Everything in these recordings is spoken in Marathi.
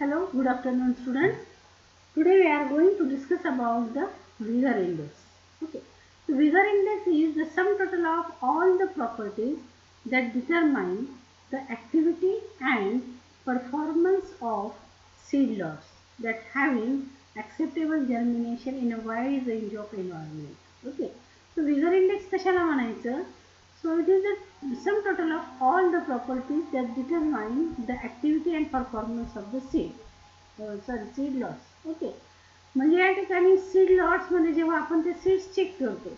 Hello, good afternoon students. Today we are going to discuss about the vigor index. Okay. The vigor index is the sum total of all the properties that determine the activity and performance of seed lots that having acceptable germination in a wide range of environment. Okay. So vigor index कशाला म्हणायचं? So it is the sum total of all the properties that determine the activity and performance of the seed. Seed lots. Okay. म्हणजे या ठिकाणी सीड लॉट्स मध्ये जेव्हा आपण ते सीड्स चेक करतो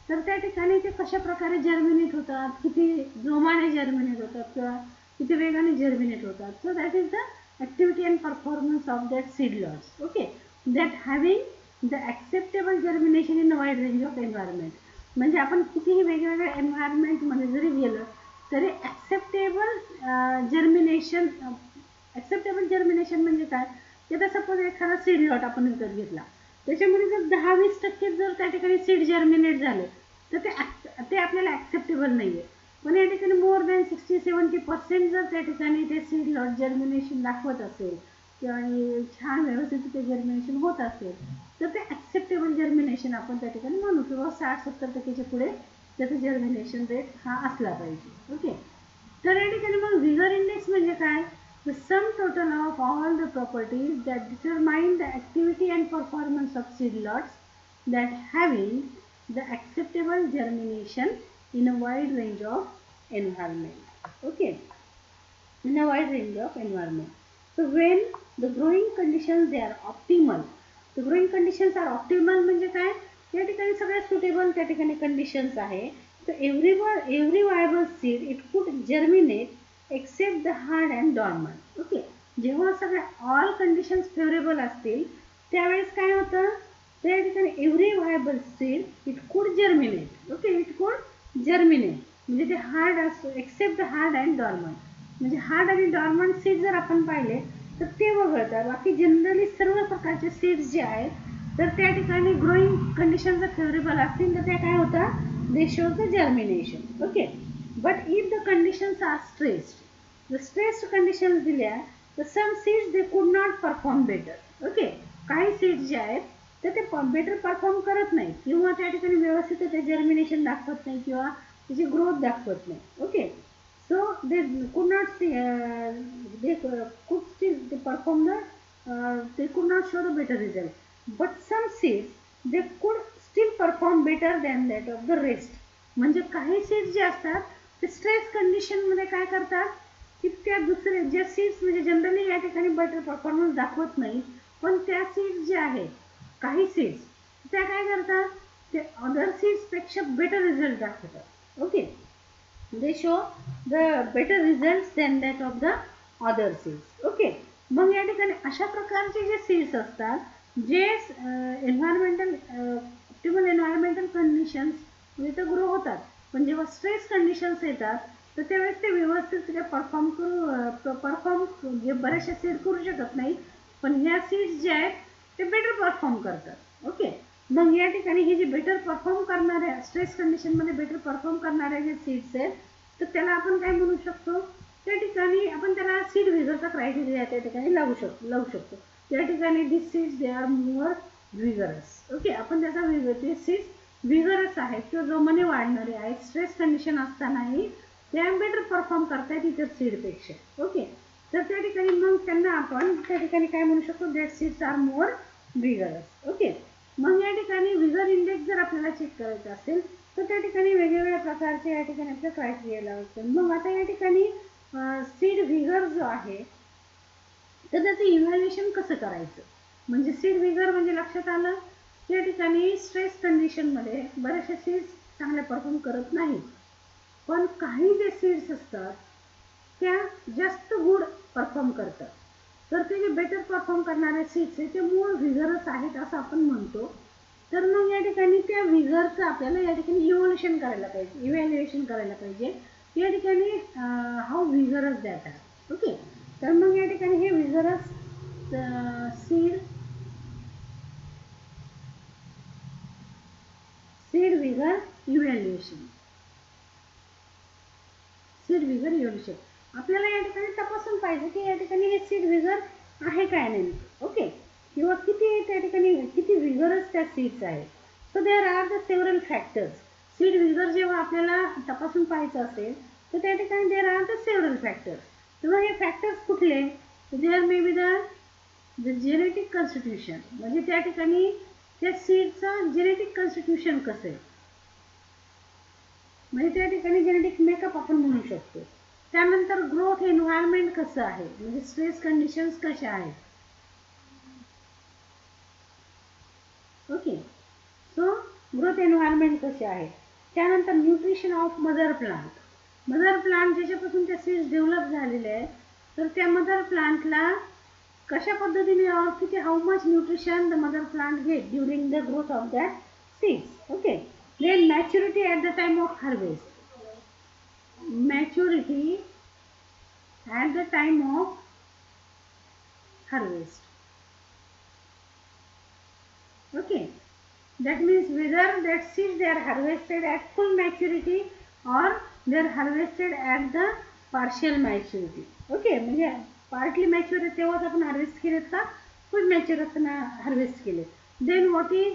तर त्या ठिकाणी ते कशा प्रकारे जर्मिनेट होतात, किती जोमाने जर्मिनेट होतात किंवा किती वेगाने जर्मिनेट होतात. So that is the activity and performance of that seed lots. Okay. That having the acceptable germination in a wide range of environment. म्हणजे आपण कितीही वेगवेगळ्या एन्व्हायरमेंटमध्ये जरी गेलं तरी ॲक्सेप्टेबल जर्मिनेशन म्हणजे काय? आता सपोज एखादा सीड लॉट आपण विकत घेतला, त्याच्यामध्ये जर 10-20% जर त्या ठिकाणी सीड जर्मिनेट झाले तर ते आपल्याला ॲक्सेप्टेबल नाही आहे. पण या ठिकाणी मोर दॅन 60-70% जर त्या ठिकाणी ते सीड लॉट जर्मिनेशन दाखवत असेल किंवा छान व्यवस्थित ते जर्मिनेशन होत असेल तर ते ॲक्सेप्टेबल जर्मिनेशन आपण त्या ठिकाणी म्हणू, किंवा 60-70% पुढे त्याचं जर्मिनेशन रेट हा असला पाहिजे. ओके. तर या ठिकाणी मग vigor इंडेक्स म्हणजे काय? The sum total of all the properties that determine the activity and performance of seed lots that having the acceptable germination in a wide range of environment. Okay, in a wide range of environment. So when the growing conditions they are optimal, the growing conditions are optimal म्हणजे काय? या ठिकाणी सगळ्यात सुटेबल त्या ठिकाणी कंडिशन्स आहे. So every viable seed it could germinate except the hard and dormant. Okay. जेव्हा सगळ्या ऑल कंडिशन्स फेवरेबल असतील त्यावेळेस काय होतं? त्या ठिकाणी every viable seed it could germinate. Okay. It could germinate म्हणजे ते हार्ड असतो except the hard and dormant. म्हणजे हार्ड आणि डॉर्मंट सीड जर आपण पाहिले तर ते वगळतात. बाकी जनरली सर्व प्रकारचे सीड्स जे आहेत तर त्या ठिकाणी ग्रोईंग कंडिशन जर फेवरेबल असतील तर त्या काय होतात? They show the germination. Okay. But if the conditions are stressed, the stressed conditions दिल्या तर some seeds they could not perform better. Okay. काही सीड्स जे आहेत तर ते बेटर परफॉर्म करत नाही किंवा त्या ठिकाणी व्यवस्थित ते जर्मिनेशन दाखवत नाही किंवा त्याची ग्रोथ दाखवत नाही. Okay. So they could not they could steel perform they could not show the better result. But some seeds they could still perform better than that of the rest. म्हणजे काही सीड्स जे असतात ते स्ट्रेस कंडिशन मध्ये काय करतात की त्या दुसरे ज्या सीड्स म्हणजे जनरली या ठिकाणी बेटर परफॉर्मन्स दाखवत नाही, पण त्या सीड्स ज्या आहेत काही सीड्स त्या काय करतात ते अदर सीड्स पेक्षा बेटर रिझल्ट दाखवतात. Okay. They show the better result than that of the other seeds. Okay. मग या ठिकाणी अशा प्रकारचे जे सीड्स असतात जे एन्व्हायरमेंटल ऑप्टिमल एन्व्हायरमेंटल कंडिशन्स म्हणजे ते ग्रो होतात, पण जेव्हा स्ट्रेस कंडिशन्स येतात तर त्यावेळेस ते व्यवस्थित परफॉर्म जे बरेचसे सीड करू शकत नाही, पण ह्या सीड्स जे आहेत ते बेटर परफॉर्म करतात. ओके. मग या ठिकाणी हे जे बेटर परफॉर्म करणाऱ्या स्ट्रेस कंडिशनमध्ये बेटर परफॉर्म करणाऱ्या जे सीड्स आहेत तर त्याला आपण काय म्हणू शकतो? त्या ठिकाणी आपण त्याला सीड व्हिगरचा क्रायटेरिया त्या ठिकाणी लावू शकतो. त्या ठिकाणी this seeds they are more vigorous. Okay. आपण त्याचा ते सीड्स व्हिगरस आहेत किंवा जोमाने वाढणारे आहेत, स्ट्रेस कंडिशन असतानाही ते बेटर परफॉर्म करतायत इतर सीडपेक्षा. ओके. तर त्या ठिकाणी मग त्यांना आपण त्या ठिकाणी काय म्हणू शकतो? That seeds are more vigorous. Okay. मग या ठिकाणी व्हिगर इंडेक्स जर आपल्याला चेक करायचं असेल तर त्या ठिकाणी वेगवेगळ्या प्रकारचे या ठिकाणी आपल्या क्रायटेरिया लावतात. मग आता या ठिकाणी सीड व्हिगर जो आहे तर त्याचं इव्हॅल्युएशन कसं करायचं? म्हणजे सीड व्हिगर म्हणजे लक्षात आलं या ठिकाणी स्ट्रेस कंडिशनमध्ये बरेचसे सीड्स चांगले परफॉर्म करत नाहीत, पण काही जे सीड्स असतात त्या जास्त गुड परफॉर्म करतात. तर ते जे बेटर परफॉर्म करणारे सीड्स आहेत ते मूळ व्हिगरस आहेत असं आपण म्हणतो. तर मग या ठिकाणी त्या व्हिगरचं आपल्याला या ठिकाणी इव्हॅल्युएशन करायला पाहिजे. या ठिकाणी हाऊ व्हिगरस दॅट आर. ओके. तर मग या ठिकाणी हे व्हिगरस सीड व्हिगर इव्हॅल्युएशन आपल्याला या ठिकाणी तपासून पाहिजे की या ठिकाणी हे सीड व्हिगर आहे काय नेमकं, ओके, किंवा किती त्या ठिकाणी किती विगरस त्या सीड्स आहेत. So there are the several factors. Seed vigour जेव्हा आपल्याला तपासून पाहायचं असेल तर त्या ठिकाणी there are the several factors. तेव्हा हे फॅक्टर्स कुठले? There may be the genetic constitution, म्हणजे त्या ठिकाणी त्या सीडचं जेनेटिक कॉन्स्टिट्यूशन कसं आहे, म्हणजे त्या ठिकाणी जेनेटिक मेकअप आपण म्हणू शकतो. त्यानंतर ग्रोथ एन्व्हायरमेंट कसं आहे, म्हणजे स्ट्रेस कंडिशन्स कशा आहेत. ओके, सो ग्रोथ एन्व्हायरमेंट कसे आहे. त्यानंतर nutrition of mother plant. Mother plant ज्याच्यापासून त्या सीड्स डेव्हलप झालेले आहेत, तर त्या मदर प्लांटला कशा पद्धतीने और किती how much nutrition the mother plant get during the growth of that seeds. Okay, then maturity at the time of harvest. Maturity at the time of harvest. Okay, that means whether that seeds they are harvested at full maturity or they are harvested at the partial maturity. Okay, म्हणजे partly mature तेव्हाच आपण हार्वेस्ट केलेत का फुल मॅच्युअर असताना हार्वेस्ट केले. Then what is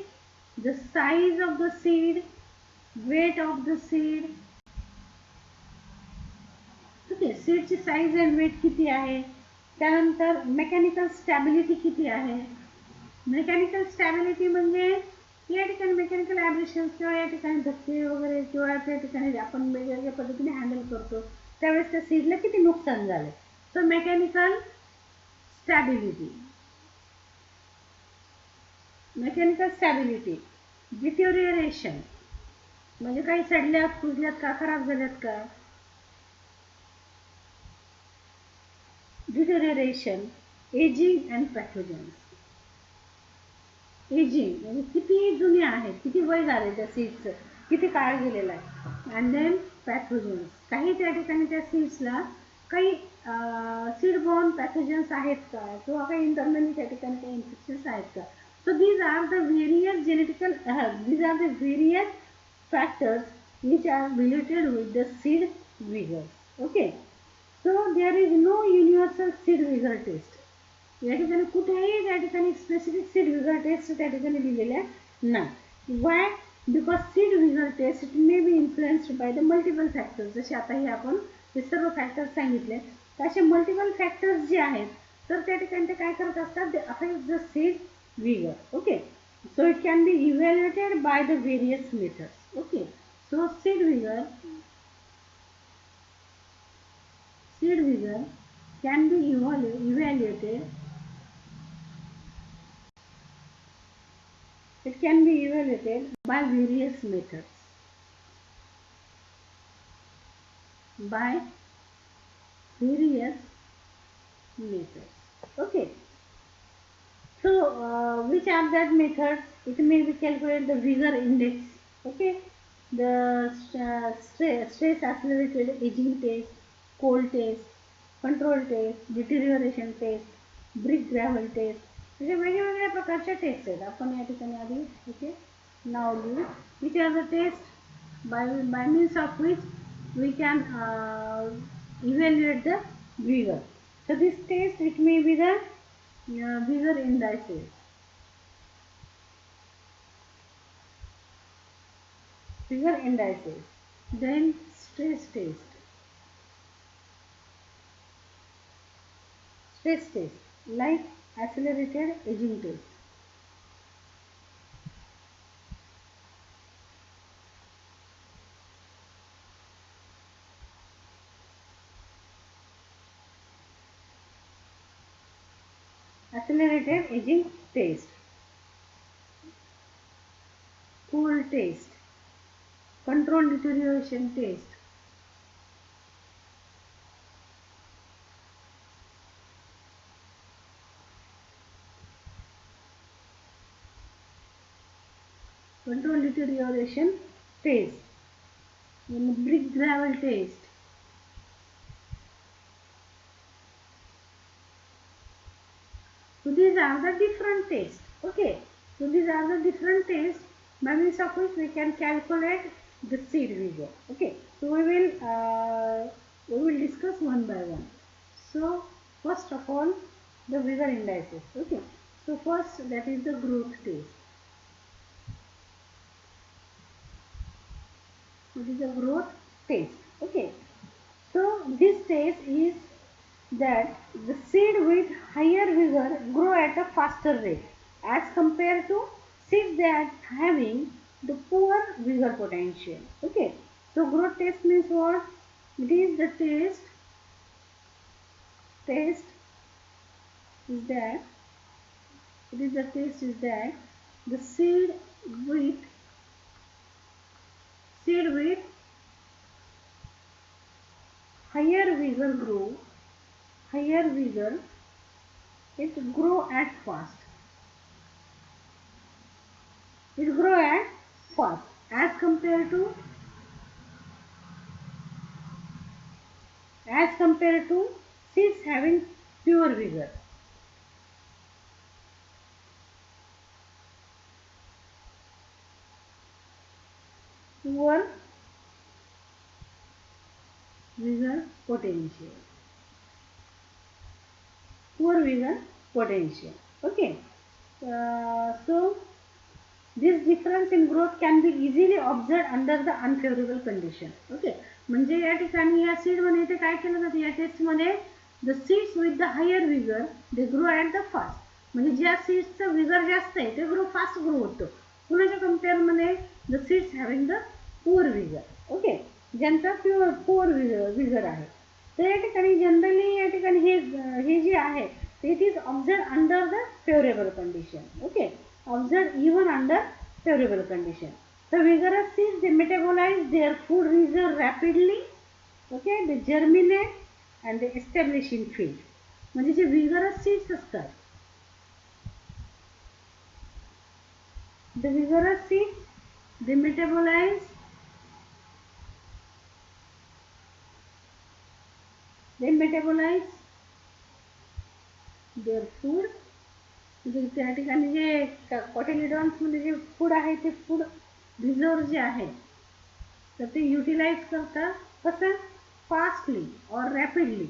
the size of the seed, weight of the seed. Okay, सीडची साईज अँड वेट किती आहे. त्यानंतर मेकॅनिकल स्टॅबिलिटी किती आहे. मेकॅनिकल स्टॅबिलिटी म्हणजे या ठिकाणी मेकॅनिकल ॲब्रेशन्स किंवा या ठिकाणी धक्के वगैरे किंवा त्या ठिकाणी आपण वेगवेगळ्या पद्धतीने हँडल करतो त्यावेळेस त्या सीडला किती नुकसान झाले. So mechanical stability. Mechanical stability. Deterioration म्हणजे काही सडल्यात कुजल्यात का खराब झाल्यात का. Deterioration, ageing and pathogens. Ageing म्हणजे किती जुने आहेत, किती वय झाले त्या सीड्सचं, किती काळ गेलेला आहे. अँड देन पॅथोजन्स, काही त्या ठिकाणी त्या सीड्सला काही सीड बॉर्न पॅथोजन्स आहेत का किंवा काही इंटरनली त्या ठिकाणी काही इन्फेक्शन्स आहेत का. So these are the various genetical these are the various factors which are related with the seed vigor. Okay, so there is no universal seed vigor test. या ठिकाणी कुठेही त्या ठिकाणी स्पेसिफिक सीड विगर टेस्ट त्या ठिकाणी दिलेल्या नाही. Why? Because seed vigour test it may be influenced by the multiple factors. जसे आता हे आपण हे सर्व फॅक्टर्स सांगितले तर असे मल्टिपल फॅक्टर्स जे आहेत तर त्या ठिकाणी ते काय करत असतात, they affect the seed vigour. Okay, so it can be evaluated by the various methods. Okay, so seed vigor can be evaluated. It can be evaluated by various methods. By various methods. Okay. So, which are that methods? It may be calculate the vigor index. Okay. The stress accelerated aging test, cold test, control test, deterioration test, brick gravel test. म्हणजे वेगवेगळ्या प्रकारच्या टेस्ट आहेत. आपण या ठिकाणी आधी ओके नाव लिहू. Which are the test by means of which we can evaluate the vigor. So this test it may be the vigor indices. Vigor indices. Then stress test. Stress test like accelerated aging test. Accelerated aging test. Cold test. Control deterioration test. Control deterioration test. Brick gravel test. So these are the different tests. Okay. So these are the different tests by means of which we can calculate the seed vigor. Okay. So we will discuss one by one. So first of all, the vigor indices. Okay, so first that is the growth test. It is a growth test. Okay, so this test is that the seed with higher vigor grow at a faster rate as compared to seeds that having the poor vigor potential. Okay, so growth test means what? It is the test is that the with seed with higher vigor higher vigor, it grow at fast. It grow at fast as compared to seeds having pure vigor. Poor vigor potential. Poor vigor potential. Okay. So this difference in growth can be easily observed under the unfavorable condition. Okay. म्हणजे या ठिकाणी या सीड मध्ये इथे काय केलं जातं या टेस्ट मध्ये the seeds with the higher vigour they grow at the fast. म्हणजे ज्या सीड्सचं विगर जास्त आहे ते फास्ट ग्रो होतं. कुणाच्या कम्पेअर मध्ये the seeds having the poor vigour. Okay, ज्यांचा पुअर विगर आहे. तर या ठिकाणी जनरली या ठिकाणी हे जे आहे it is observe under the favourable condition. Okay, observed even under favorable condition. The vigorous seeds they metabolize their food reserve rapidly. Okay, they germinate and they establish in field. म्हणजे जे vigorous seeds असतात, the vigorous seeds they metabolize their food. म्हणजे त्या ठिकाणी जे कॉटिलिडॉन्स मध्ये जे फूड आहे ते फूड रिझर्व जे आहे तर ते युटिलाइज करतात कसं फास्टली और rapidly.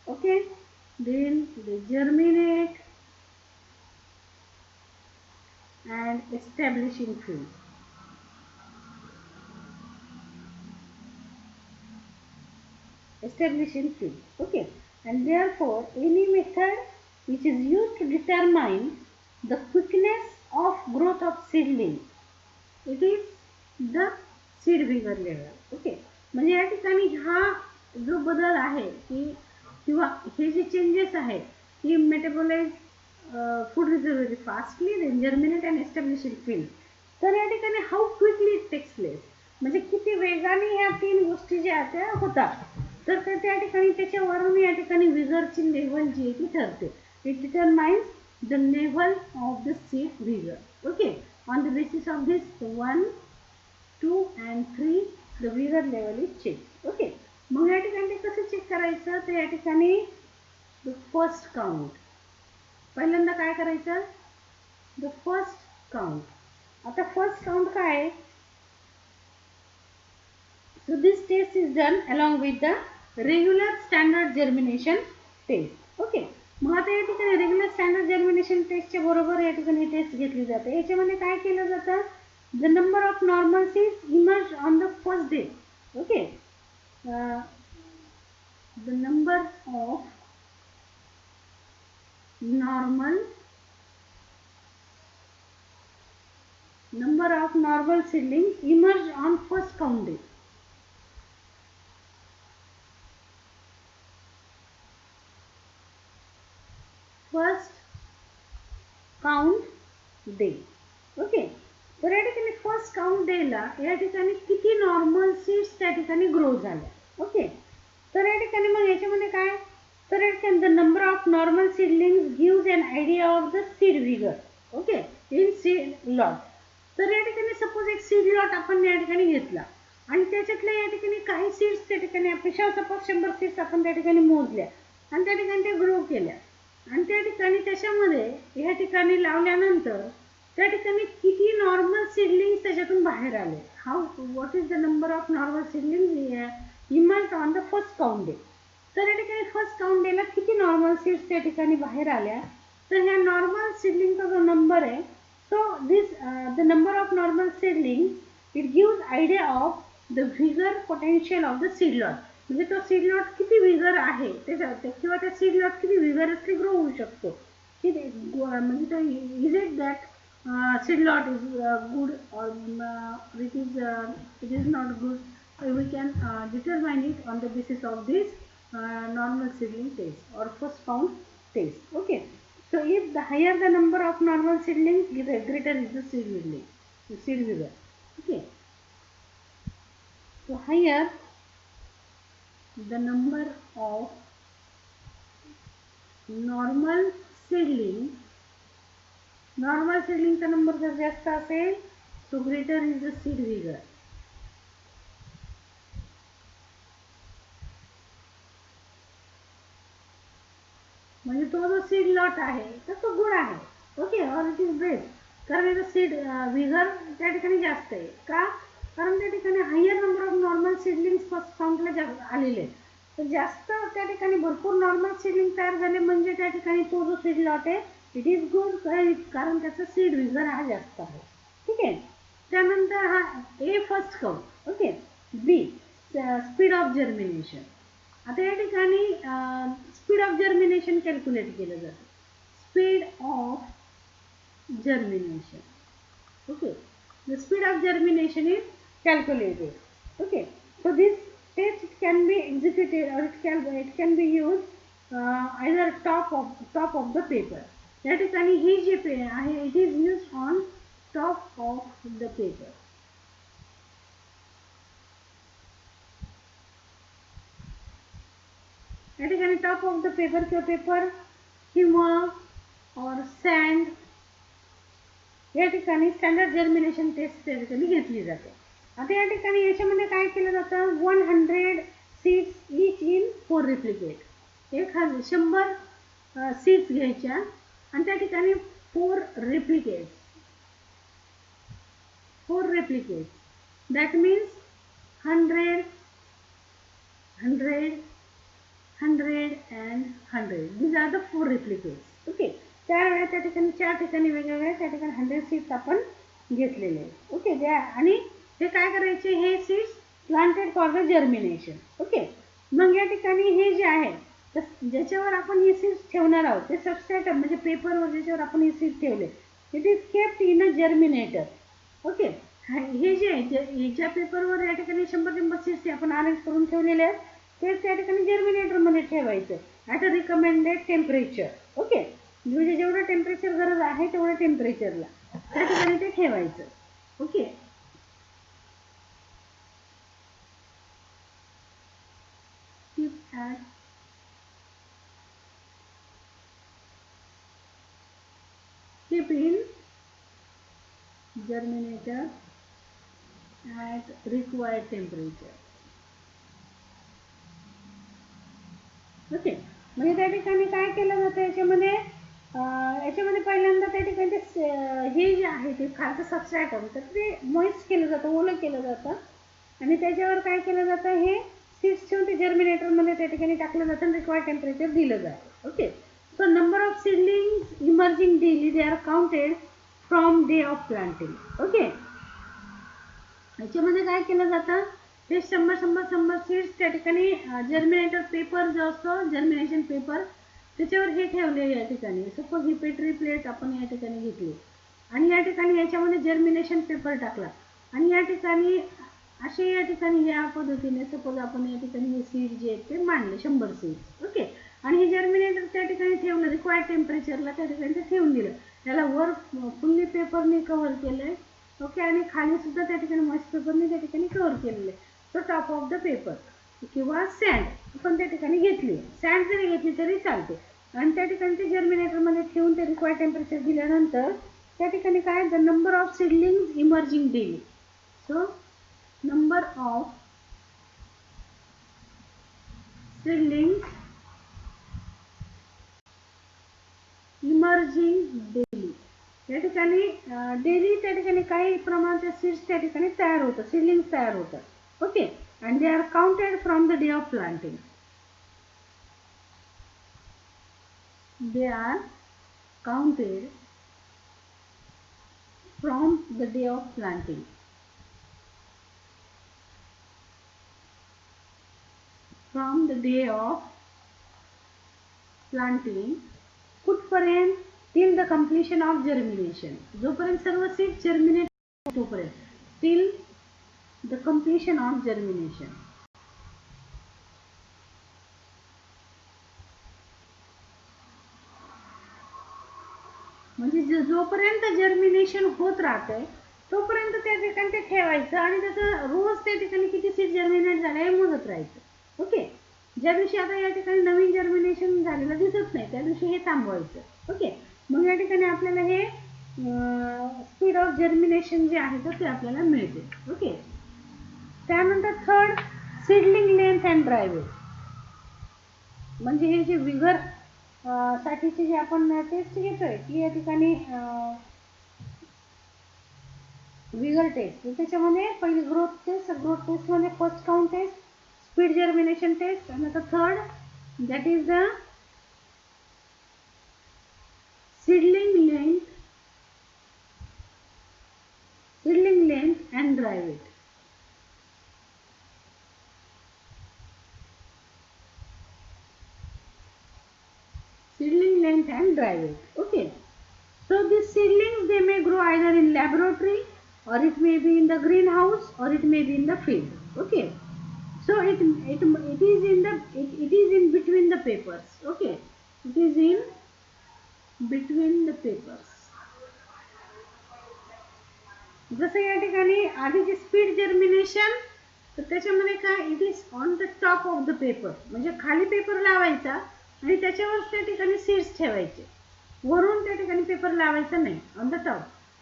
Okay, then they germinate and establish in field. Okay, and therefore any method which is used to determine the quickness of growth of seedling, it is the seed vigor level. Okay, म्हणजे या ठिकाणी हा जो बदल आहे की किंवा हे जे चेंजेस आहे की metabolise food reserve very fastly then germinate and establish in field. तर या ठिकाणी how quickly it takes place म्हणजे किती वेगाने ह्या तीन गोष्टी ज्या त्या होतात. तर त्या ठिकाणी त्याच्यावरून या ठिकाणी विगरची लेवल जी आहे ती ठरते. It determines the level of the seed vigour. Okay, on the basis of this 1, 2 and 3 the vigor level is checked. Okay, मग या ठिकाणी ते कसं चेक करायचं तर या ठिकाणी द फर्स्ट काउंट. पहिल्यांदा काय करायचं द फर्स्ट काउंट. आता फर्स्ट काउंट काय आहे. So this test is done along with the regular standard germination test. Okay, मग आता या ठिकाणी रेग्युलर स्टँडर्ड जर्मिनेशन टेस्टच्या बरोबर या ठिकाणी टेस्ट घेतली जाते. याच्यामध्ये काय केलं जातं the number of normal seeds emerged on the first day. Okay, the number of normal seedlings emerged on first count day. First count day. Okay, तर या ठिकाणी फर्स्ट काउंट डेला या ठिकाणी किती नॉर्मल सीड्स त्या ठिकाणी ग्रो झाल्या. ओके, तर या ठिकाणी मग याच्यामध्ये काय तर या ठिकाणी the number of normal seedlings gives an idea of the seed vigour. Okay, in seed lot. तर या ठिकाणी सपोज एक सीड लॉट आपण या ठिकाणी घेतला आणि त्याच्यातल्या या ठिकाणी काही सीड्स त्या ठिकाणी आपण सपोज 100 सीड्स आपण त्या ठिकाणी मोजल्या आणि त्या ठिकाणी ते ग्रो केल्या आणि त्या ठिकाणी त्याच्यामध्ये या ठिकाणी लावल्यानंतर त्या ठिकाणी किती नॉर्मल सीडलिंग्स त्याच्यातून बाहेर आले. How what is the number of normal seedlings emerge on the first count day. तर या ठिकाणी फर्स्ट काउंट डेला किती नॉर्मल सीड्स त्या ठिकाणी बाहेर आल्या, तर ह्या नॉर्मल सीडलिंगचा जो नंबर आहे, so this the number of normal seedlings it gives idea of the vigour potential of the seed lot. म्हणजे तो सीड लॉट किती व्हिगर आहे किंवा त्या सीड लॉट किती व्हिगरसली ग्रो होऊ शकतो, की म्हणजे तो is it that seed lot is good or it is not good. We can determine it on the basis of this normal seedling test or first found test. Okay, so if the higher the number of normal seedlings, the greater is the seed vigor. Okay, so higher the number of normal seedlings, normal सीडलिंगचा नंबर जर जास्त असेल, so greater is the seed vigour. म्हणजे तो जो सीड लॉट आहे तर तो गुड आहे. Okay, or it is best. कारण याचं सीड व्हिगर त्या ठिकाणी जास्त आहे. का? कारण त्या ठिकाणी higher number of normal seedlings first काउंटला आलेले. तर जास्त त्या ठिकाणी भरपूर नॉर्मल सीडलिंग तयार झाले म्हणजे त्या ठिकाणी तो जो सीड लॉट आहे इट इज गुड, कारण त्याचा सीड व्हिगर हा जास्त आहे. ठीक आहे. त्यानंतर हा A first count. Okay. B speed of germination. आता या ठिकाणी स्पीड ऑफ जर्मिनेशन कॅल्क्युलेट केलं जातं. Speed of germination. Okay, the speed of germination is calculated. Okay, so this test can be executed or it can be used either top of the paper. या ठिकाणी ही जी पेन आहे it is used on top of the paper. या ठिकाणी टॉप ऑफ द पेपर किंवा पेपर किंवा और सँड या ठिकाणी स्टँडर्ड जर्मिनेशन टेस्ट त्या ठिकाणी घेतली जाते. आता या ठिकाणी याच्यामध्ये काय केलं जातं, 100 seeds each in 4 replicate. 100 seeds घ्यायच्या आणि त्या ठिकाणी 4 replicates. That means 100 100 100 and 100. These are the 4 replicates. Okay, 4 वेळा त्या ठिकाणी 4 ठिकाणी वेगवेगळ्या त्या ठिकाणी 100 सीड्स आपण घेतलेले आहेत. ओके, द्या आणि हे काय करायचे, हे seeds planted for the germination. Okay, मग या ठिकाणी हे जे आहे तर ज्याच्यावर आपण हे सीड्स ठेवणार आहोत ते सबस्ट्रॅटम म्हणजे पेपरवर ज्याच्यावर आपण हे सीड्स ठेवले it is kept in a germinator. Okay, हे जे आहे ज्या पेपरवर या ठिकाणी 100 सीड्स आपण अरेंज करून ठेवलेले आहेत ते त्या ठिकाणी जर्मिनेटरमध्ये ठेवायचं at a recommended temperature. Okay, म्हणजे जेवढं टेम्परेचर गरज आहे तेवढ्या टेम्परेचरला त्या ठिकाणी ते ठेवायचं. Okay, keep in germinator at required temperature. Okay, म्हणजे त्या ठिकाणी काय केलं जातं याच्यामध्ये पहिल्यांदा त्या ठिकाणी हे जे आहे ते खालचं सबस्ट्रॅटम तर ते मॉइस्ट केलं जातं, ओलं केलं जातं आणि त्याच्यावर काय केलं जातं, हे सीड्स ठेवून ते जर्मिनेटरमध्ये त्या ठिकाणी टाकलं जातं आणि रिक्वायर्ड टेम्परेचर दिलं जातं. Okay, so number of seedlings emerging daily they are counted from day of planting. Okay, याच्यामध्ये काय केलं जातं, हे 100 सीड्स त्या ठिकाणी जर्मिनेटर पेपर जो असतो जर्मिनेशन पेपर त्याच्यावर हे ठेवले. या ठिकाणी सपोज ही पेट्री प्लेट आपण या ठिकाणी घेतली आणि या ठिकाणी याच्यामध्ये जर्मिनेशन पेपर टाकला आणि या ठिकाणी असे या ठिकाणी या पद्धतीने सपोज आपण या ठिकाणी हे सीड जे आहेत ते मांडले 100 सीड्स. ओके, आणि हे जर्मिनेटर त्या ठिकाणी ठेवलं रिक्वायर्ड टेम्परेचरला त्या ठिकाणी ते ठेवून दिलं. त्याला वर फुल्ली पेपरने कव्हर केलंय. ओके, आणि खाली सुद्धा त्या ठिकाणी मॉइस्ट पेपरने त्या ठिकाणी कव्हर केलेलं आहे. तो टॉप ऑफ द पेपर किंवा सँड आपण त्या ठिकाणी घेतली, सँड जरी घेतली तरी चालते आणि त्या ठिकाणी ते जर्मिनेटरमध्ये ठेवून ते रिक्वायर्ड टेम्परेचर दिल्यानंतर त्या ठिकाणी काय the number of seedlings emerging daily. So number of seedlings emerging daily. या ठिकाणी डेली त्या ठिकाणी काही प्रमाणात सीड्स त्या ठिकाणी तयार होतं, सीडलिंग्स तयार होतात. Okay, and they are counted from the day of planting. they are counted from the day of planting. From the day of planting कुठपर्यंत till the completion of germination. जोपर्यंत सर्व सीड जर्मिनेट तोपर्यंत till the completion of germination. म्हणजे जोपर्यंत जर्मिनेशन होत राहते तोपर्यंत त्या ठिकाणी ते ठेवायचं आणि त्याचं रोज त्या ठिकाणी किती सीड जर्मिनेट झाले हे मोजत राहायचं. ओके. ज्या दिवशी आता या ठिकाणी नवीन जर्मिनेशन झालेलं दिसत नाही त्या दिवशी हे थांबवायचं. ओके. मग या ठिकाणी आपल्याला हे स्पीड ऑफ जर्मिनेशन जे आहे तर ते आपल्याला मिळते. ओके. त्यानंतर third seedling length and dry weight. म्हणजे हे जे विगर साठीचे जे आपण टेस्ट घेतोय की या ठिकाणी विगर टेस्ट त्याच्यामध्ये पहिली ग्रोथ टेस्ट मध्ये first count test, speed germination test आणि आता third that is the seedling length and dry weight. Seedling length and dry weight. Okay. So these seedlings they may grow either in laboratory or it may be in the greenhouse or it may be in the field. Okay. So it is in between the papers. Okay. It is in between the papers. जसं या ठिकाणी आधीचे स्पीड जर्मिनेशन तर त्याच्यामध्ये काय it is on the top of the paper म्हणजे खाली पेपर लावायचा आणि त्याच्यावर त्या ठिकाणी सीड्स ठेवायचे वरून त्या ठिकाणी पेपर लावायचा नाही ऑन द टॉप.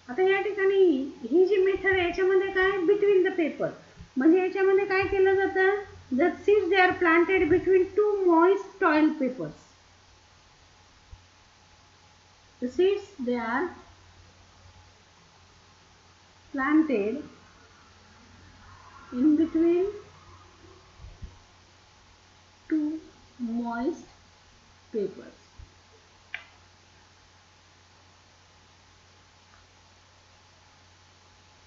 आता या ठिकाणी ही जी मेथड आहे याच्यामध्ये काय बिटवीन द पेपर म्हणजे याच्यामध्ये काय केलं जातं the seeds they R planted between two moist toil papers. The seeds they R planted in between two moist papers.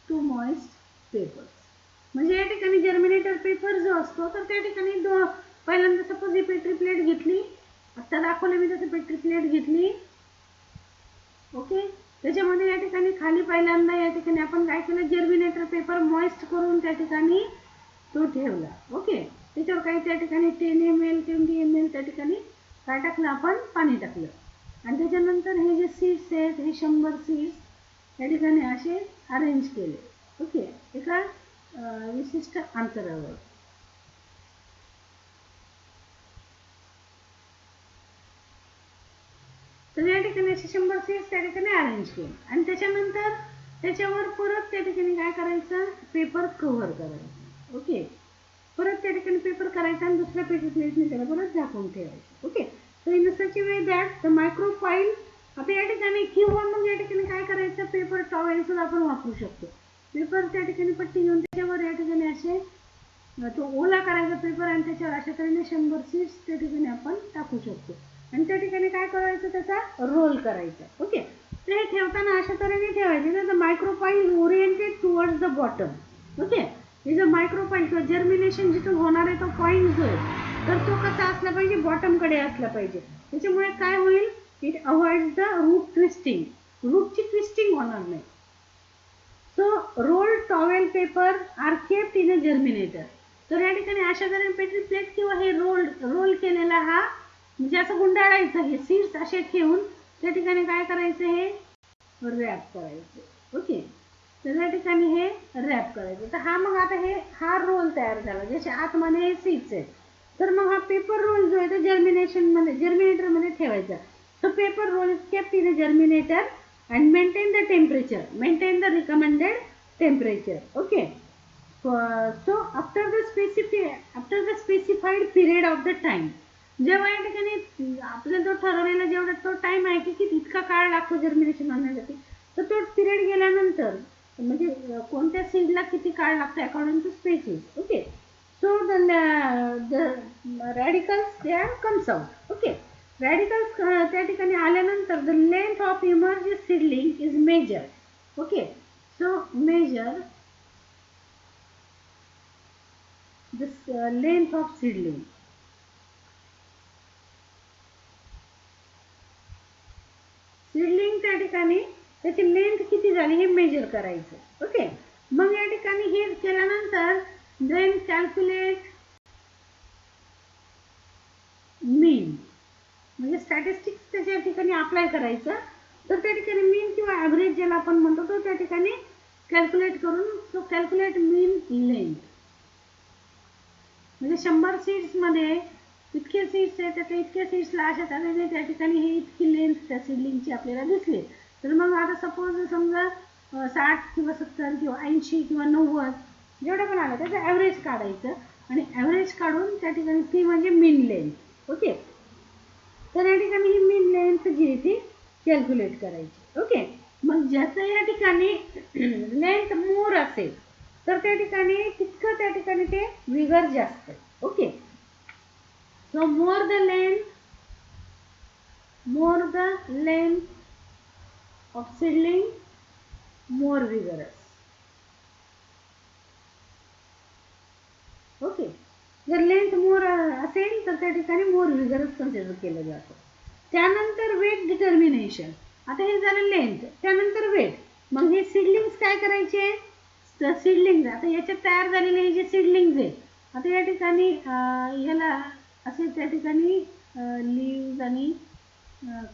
Two moist papers. म्हणजे या ठिकाणी जर्मिनेटर पेपर जो असतो तर त्या ठिकाणी पहिल्यांदा सपोज ही पेट्री प्लेट घेतली आता दाखवले मी तसं पेट्री प्लेट घेतली. ओके. त्याच्यामध्ये या ठिकाणी खाली पहिल्यांदा या ठिकाणी आपण काय केलं जर्मिनेटर पेपर मॉइस्ट करून त्या ठिकाणी तो ठेवला. ओके. त्याच्यावर काही त्या ठिकाणी 10 ml 20 ml त्या ठिकाणी काय टाकलं आपण पाणी टाकलं आणि त्याच्यानंतर हे जे सीड्स आहेत हे 100 सीड्स या ठिकाणी असे अरेंज केले. ओके. एका विशिष्ट अंतरावर. तर या ठिकाणी असे 100 सीड्स त्या ठिकाणी अरेंज केले आणि त्याच्यानंतर त्याच्यावर परत त्या ठिकाणी काय करायचं पेपर कव्हर करायचं. ओके. परत त्या ठिकाणी पेपर करायचा आणि दुसऱ्या पेट्री प्लेटने त्याला परत झाकून ठेवायचं. Okay. So in such way that the micropyle आता या ठिकाणी किंवा मग या ठिकाणी काय करायचं पेपर टॉवेल सुद्धा आपण वापरू शकतो. पेपर त्या ठिकाणी पट्टी घेऊन त्याच्यावर या ठिकाणी असे तो ओला करायचा पेपर आणि त्याच्यावर अशा तऱ्हेने 100 सीड्स त्या ठिकाणी आपण टाकू शकतो आणि त्या ठिकाणी काय करायचं त्याचा रोल करायचा. ओके. ते ठेवताना अशा तऱ्हेने ठेवायचे ना the micropyle oriented towards the bottom. Okay. हे जो मायक्रोफाईल किंवा जर्मिनेशन जिथून होणार आहे तो पॉईंट जो आहे तर तो कसा असला पाहिजे बॉटमकडे असला पाहिजे. त्याच्यामुळे काय होईल it avoids the root twisting. रूटची ट्विस्टिंग होणार नाही. So rolled towel paper are kept in a germinator. तर या ठिकाणी अशा तऱ्हेने पेट्री प्लेट किंवा हे रोल केलेला हा म्हणजे असं गुंडाळायचं हे सीड्स असे ठेवून त्या ठिकाणी काय करायचं हे रॅप करायचं. ओके. तर या ठिकाणी हे रॅप करायचं. तर हा मग आता हा रोल तयार झाला ज्याच्या आतमध्ये हे सीड्स आहेत तर मग हा पेपर रोल जो आहे तो जर्मिनेटरमध्ये ठेवायचा. So paper roll is kept in a germinator and maintain the recommended temperature. Okay. So after the specified period of the time जेव्हा या ठिकाणी आपल्याला तो ठरवलेला जेवढा तो टाइम आहे की इतका काळ लागतो जर्मिनेशन होण्यासाठी तर तो पिरियड गेल्यानंतर म्हणजे कोणत्या सीडला किती काळ लागतो according to species. Okay. So the radicals they are comes out. Okay. Radicals त्या ठिकाणी आल्यानंतर the length of emerge seedling is measure. Okay, so measure this length of seedling. Seedling त्या ठिकाणी त्याची लेंथ किती झाली हे मेजर करायचं. ओके, मग या ठिकाणी हे केल्यानंतर देन कॅल्क्युलेट मीन, म्हणजे स्टॅटिस्टिक्स त्याच्या ठिकाणी अप्लाय करायचं. तर त्या ठिकाणी मीन किंवा ॲव्हरेज ज्याला आपण म्हणतो तो त्या ठिकाणी कॅल्क्युलेट करून, सो कॅल्क्युलेट मीन लेंथ, म्हणजे 100 सीड्समध्ये इतके सीड्स आहेत, त्यातले इतके सीड्सला अशा तऱ्हेने त्या ठिकाणी हे इतकी लेंथ त्या सीडलिंगची आपल्याला दिसली. तर मग आता सपोज समजा 60 किंवा 70 किंवा 80 किंवा 90 जेवढं पण आलं त्याचं ॲव्हरेज काढायचं आणि ॲव्हरेज काढून त्या ठिकाणी ती म्हणजे मीन लेंथ. ओके, तर या ठिकाणी ही मीन लेंथ जी आहे ती कॅल्क्युलेट करायची. ओके, मग ज्याचं या ठिकाणी लेंथ मोर असेल तर त्या ठिकाणी तितकं त्या ठिकाणी ते विगर जास्त. Okay, so more the length of seedling more vigorous. Okay, जर लेंथ मोर असेल तर त्या ठिकाणी मोर विगरस कन्सिडर केलं जातं. त्यानंतर वेट डिटर्मिनेशन. आता हे झालं लेंथ, त्यानंतर वेट. मग हे सीडलिंग्स काय करायचे, सीडलिंग आता याच्यात तयार झालेले हे जे सीडलिंग्स आहे, आता या ठिकाणी याला असे त्या ठिकाणी लीव्ज आणि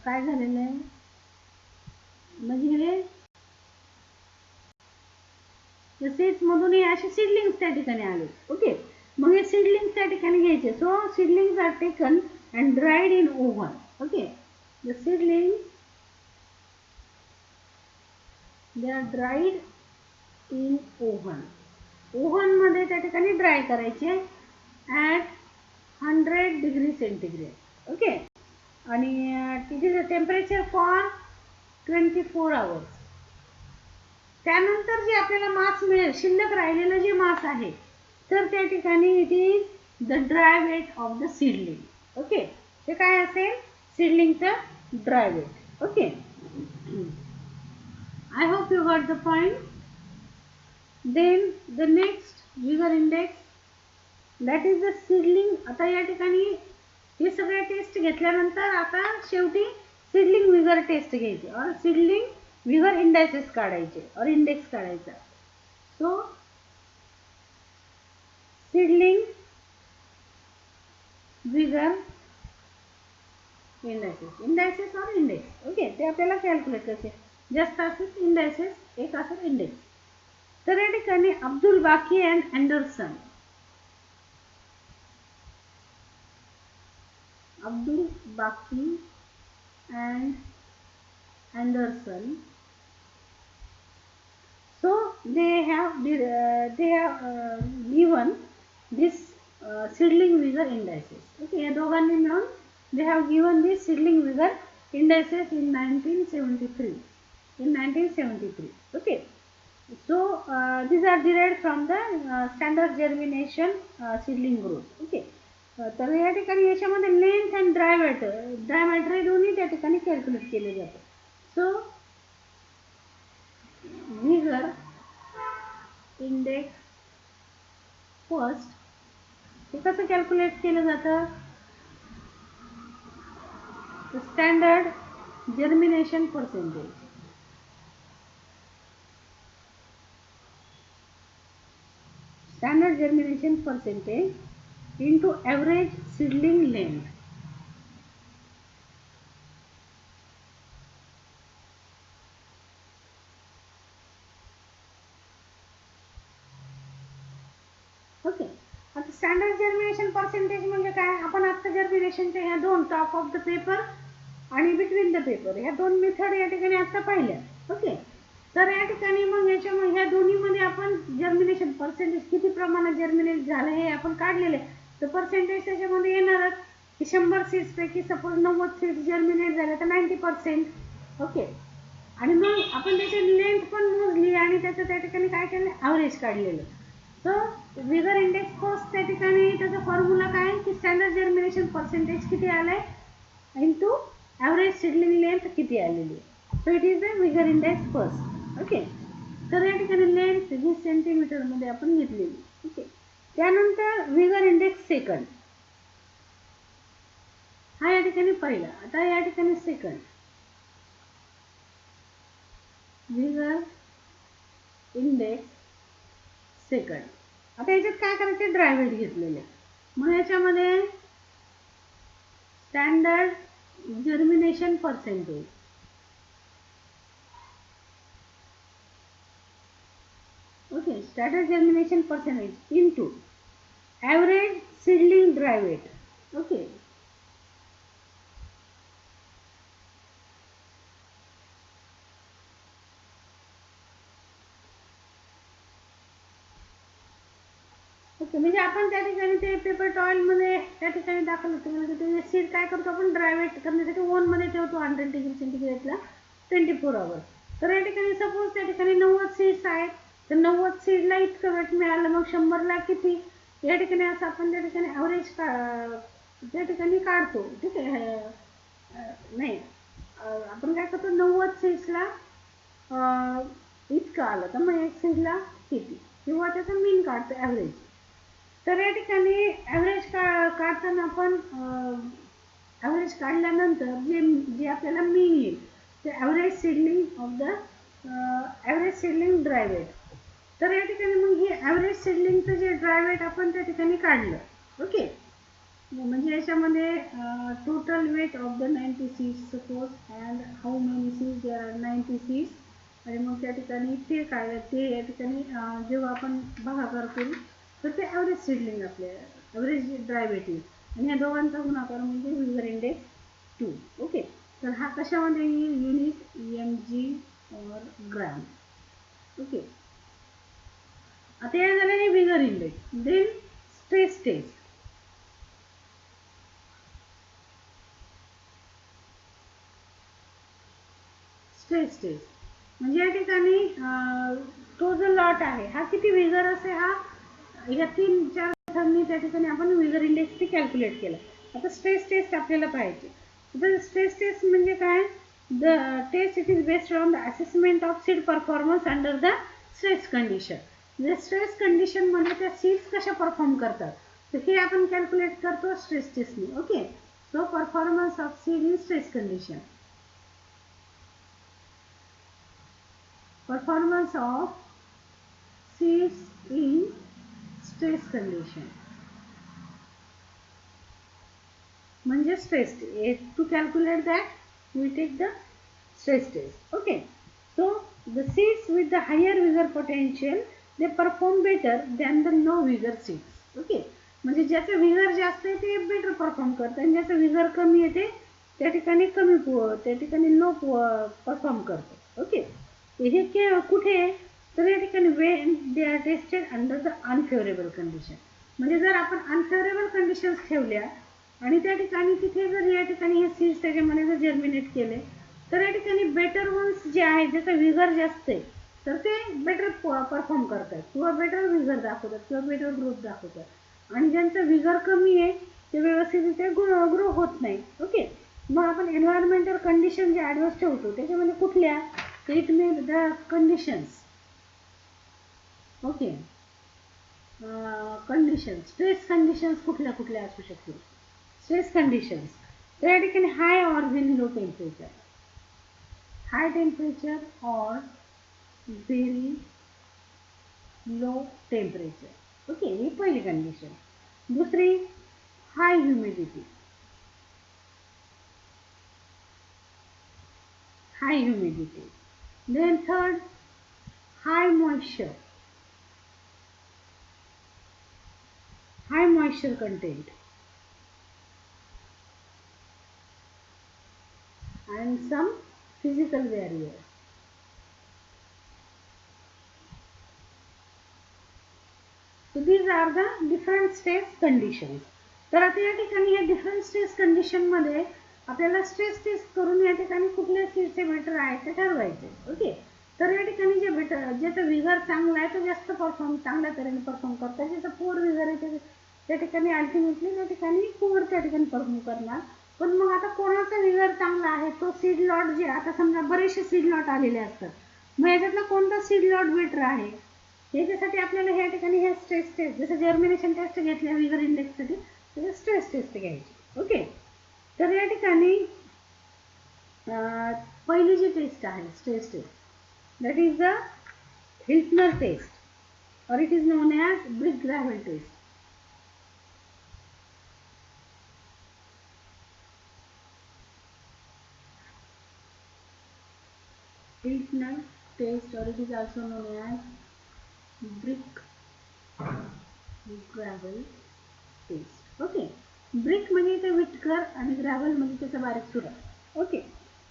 काय झालेलं आहे म्हणजे हे सीड्स मधून हे असे सीडलिंग्स त्या ठिकाणी आले. ओके, मग हे सीडलिंग्स त्या ठिकाणी घ्यायचे. So seedlings are taken and dried in oven. Okay, the seedlings they are dried in oven. ओव्हनमध्ये त्या ठिकाणी ड्राय करायचे ॲट 100 डिग्री सेंटीग्रेड. ओके, आणि तिथे टेम्परेचर फॉर 24 आवर्स. त्यानंतर जे आपल्याला मास मिळेल, शिल्लक राहिलेलं जे मास आहे, तर त्या ठिकाणी it is the dry weight of the seedling. Okay, ते काय असेल, सीडलिंगचं dry weight. Okay, I hope you got the point. Then the next vigor index, that is the seedling. आता या ठिकाणी हे सगळे टेस्ट घेतल्यानंतर आता शेवटी सीडलिंग विगर टेस्ट घ्यायची और सीडलिंग विगर इंडायसेस काढायचे और इंडेक्स काढायचा. सो सीडलिंग विगर इंडायसेस और इंडेक्स. ओके, ते आपल्याला कॅल्क्युलेट करायचे. जास्त असेल इंडायसेस, एक असेल इंडेक्स. तर या ठिकाणी Abdul Baki and Anderson, Abdul Baki and Anderson. So they have given this seedling vigor indices. Okay, या दोघांनी मिळून they have given this seedling vigor indices in 1973. In 1973. Okay. So these are derived from the standard germination seedling growth. Okay. तर या ठिकाणी याच्यामध्ये लेंथ अँड ड्राय मॅटर हे दोन्ही त्या ठिकाणी कॅल्क्युलेट केले जाते. सो विगर इंडेक्स फर्स्ट हे कसं कॅल्क्युलेट केलं जातं, standard germination percentage. Standard germination percentage into average seedling length. Okay, आता स्टँडर्ड जर्मिनेशन पर्सेंटेज म्हणजे काय, आपण आता जर्मिनेशनच्या ह्या दोन टॉप ऑफ द पेपर आणि बिटवीन द पेपर ह्या दोन मेथड या ठिकाणी आता पाहिल्या. ओके, तर या ठिकाणी मग याच्यामध्ये ह्या दोन्हीमध्ये आपण जर्मिनेशन पर्सेंटेज किती प्रमाणात जर्मिनेट झालं हे आपण काढलेले. तर पर्सेंटेज त्याच्यामध्ये येणारच की 100 सीड्सपैकी सपोज 90 सीड्स जर्मिनेट झाले तर 90%. ओके, आणि मग आपण त्याची लेंथ पण मोजली आणि त्याचं त्या ठिकाणी काय केलं, ॲव्हरेज काढलेलं. सो विगर इंडेक्स फर्स्ट त्या ठिकाणी त्याचा फॉर्म्युला काय की स्टँडर्ड जर्मिनेशन पर्सेंटेज किती आलंय इंटू ॲव्हरेज सीडलिंग लेंथ किती आलेली आहे. So it is the vigour index first. Okay, तर या ठिकाणी लेंथ 20 सेंटीमीटरमध्ये आपण घेतलेली. ओके, त्यानंतर विगर इंडेक्स सेकंड हा या ठिकाणी पहिला. आता या ठिकाणी सेकंड विगर इंडेक्स सेकंड. आता याच्यात काय करायचे, ड्राय वेट घेतलेले. मग याच्यामध्ये standard germination percentage, okay, standard germination percentage into average seedling dry weight. Okay, okay, म्हणजे आपण त्या ठिकाणी ते पेपर टॉवेलमध्ये त्या ठिकाणी दाखवलं होतं. म्हणजे ते सीड काय करतो आपण, ड्राय वेट करण्यासाठी ओव्हनमध्ये ठेवतो 100 डिग्री सेंटीग्रेडला 24 आवर्स. तर या ठिकाणी सपोज त्या ठिकाणी 90 सीड्स आहेत, तर 90 सीडला इतकं वेट मिळालं, मग 100ला किती, या ठिकाणी असं आपण त्या ठिकाणी ॲव्हरेज त्या ठिकाणी काढतो. ठीक आहे, नाही आपण काय करतो, 90 सीड्सला इतकं आलं तर मग एक सीडला किती, किंवा त्याचा मीन काढतो ॲव्हरेज. तर या ठिकाणी ॲव्हरेज काढताना आपण ॲव्हरेज काढल्यानंतर जे आपल्याला मीन येईल ते average seedling of the average seedling dry weight. तर या ठिकाणी मग हे ॲव्हरेज सीडलिंगचं जे ड्राय वेट आपण त्या ठिकाणी काढलं. ओके, म्हणजे याच्यामध्ये total weight of the 90 seeds suppose and how many seeds there are 90 seeds. आणि मग त्या ठिकाणी ते काय ते या ठिकाणी जेव्हा आपण भागाकार करू तर ते ॲव्हरेज सीडलिंग आपल्या ॲव्हरेज ड्राय वेट येईल. आणि या दोघांचा गुणाकार म्हणजे विगर इंडेक्स 2. ओके, तर हा कशामध्ये येईल, unit mg or gram. Okay, आता या झालं vigour index. Then stress test. Stress test म्हणजे या ठिकाणी तो जो लॉट आहे हा किती विगर असे, हा या 3-4 थरनी त्या ठिकाणी आपण विगर इंडेक्स कॅल्क्युलेट केला. आता स्ट्रेस टेस्ट आपल्याला पाहिजे. तर स्ट्रेस टेस्ट म्हणजे काय, the test it is based on the assessment of seed performance under the stress condition. म्हणजे स्ट्रेस कंडिशनमध्ये त्या सीड्स कशा परफॉर्म करतात तर हे आपण कॅल्क्युलेट करतो स्ट्रेस टेस्टने. Okay, so performance of seed in stress condition, performance of seeds in stress condition म्हणजे stress test. To calculate that we take the stress test. Okay, so the seeds with the higher vigor potential they perform better than the no vigor seeds. Okay, म्हणजे ज्याचं विगर जास्त आहे ते बेटर परफॉर्म करतात आणि ज्याचं विगर कमी आहे ते त्या ठिकाणी कमी त्या ठिकाणी लो परफॉर्म करतात. ओके, हे कुठे आहे तर या ठिकाणी when they are tested under the unfavourable condition. म्हणजे जर आपण अनफेवरेबल कंडिशन्स ठेवल्या आणि त्या ठिकाणी तिथे जर या ठिकाणी हे सीड्स त्याच्यामध्ये जर जर्मिनेट केले तर या ठिकाणी बेटर वन्स जे आहे ज्याचा विगर जास्त आहे तर ते बेटर परफॉर्म करतात किंवा बेटर विगर दाखवतात किंवा बेटर ग्रोथ दाखवतात. आणि ज्यांचं विगर कमी आहे ते व्यवस्थित ग्रो होत नाही. ओके, मग आपण एन्व्हायरमेंटल कंडिशन जे ॲडव्हर्स ठेवतो त्याच्यामध्ये कुठल्या, it may the conditions. Okay, condition stress conditions कुठल्या कुठल्या असू शकतील. स्ट्रेस कंडिशन्स तर या ठिकाणी high or very low temperature, high temperature और व्हेरी लो टेम्परेचर. ओके, ही पहिली कंडिशन. दुसरी high humidity, high humidity. Then third high moisture, high moisture content, and some physical barriers. So these are the different stress conditions. तर आता या ठिकाणी या डिफरंट स्ट्रेस कंडिशनमध्ये आपल्याला स्ट्रेस टेस्ट करून या ठिकाणी कुठल्या सीडचे बेटर आहे ते ठरवायचे. ओके, तर या ठिकाणी जे बेटर ज्याचा विगर चांगला आहे तो जास्त चांगल्या तऱ्हेने परफॉर्म करतात. ज्याचा पोर विगर आहे त्या ठिकाणी अल्टिमेटली त्या ठिकाणी पोर त्या ठिकाणी परफॉर्म करणार. पण मग आता कोणाचा विगर चांगला आहे तो सीड लॉट जे आता समजा बरेचसे सीड लॉट आलेले असतात, मग याच्यातला कोणता सीड लॉट बेटर आहे याच्यासाठी आपल्याला ह्या ठिकाणी ह्या स्ट्रेस टेस्ट, जसं जर्मिनेशन टेस्ट घेतल्या विगर इंडेक्ससाठी तसं स्ट्रेस टेस्ट घ्यायची. ओके, तर या ठिकाणी पहिली जी टेस्ट आहे stress test, that is the Hiltner test or it is known as brick gravel test. Hiltner test or it is also known as brick gravel test. Okay, brick म्हणजे ते विटकर आणि ग्रॅव्हल म्हणजे त्याचा बारीक चुरा. ओके,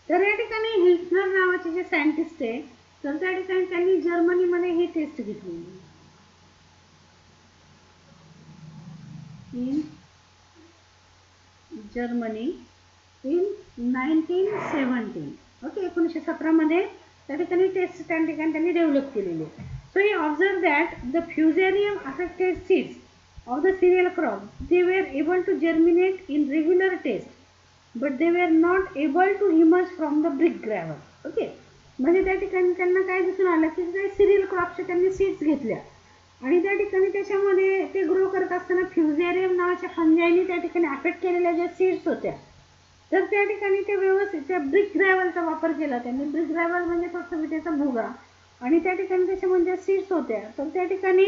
तर या ठिकाणी हिल्टनर नावाचे जे सायंटिस्ट आहे तर त्या ठिकाणी त्यांनी जर्मनीमध्ये ही टेस्ट घेतली. in Germany in 1917. ओके, 1917 मध्ये त्या ठिकाणी टेस्ट त्या ठिकाणी त्यांनी डेव्हलप केलेली आहे. So he observe that the Fusarium affected seeds of the cereal crop, they were able to germinate in regular test, but they were not able to emerge from the brick gravel. Okay, म्हणजे त्या ठिकाणी त्यांना काय दिसून आलं की काही सिरियल क्रॉपचे त्यांनी सीड्स घेतल्या आणि त्या ठिकाणी त्याच्यामध्ये ते ग्रो करत असताना फ्युजेरियम नावाच्या फंजाईने त्या ठिकाणी अफेक्ट केलेल्या ज्या सीड्स होत्या तर त्या ठिकाणी ते व्यवस्थित त्या ब्रिक ग्रॅव्हलचा वापर केला त्यांनी. ब्रिक ग्रॅव्हल म्हणजे फक्त विटेचा भुगा आणि त्या ठिकाणी त्याच्यामध्ये सीड्स होत्या तर त्या ठिकाणी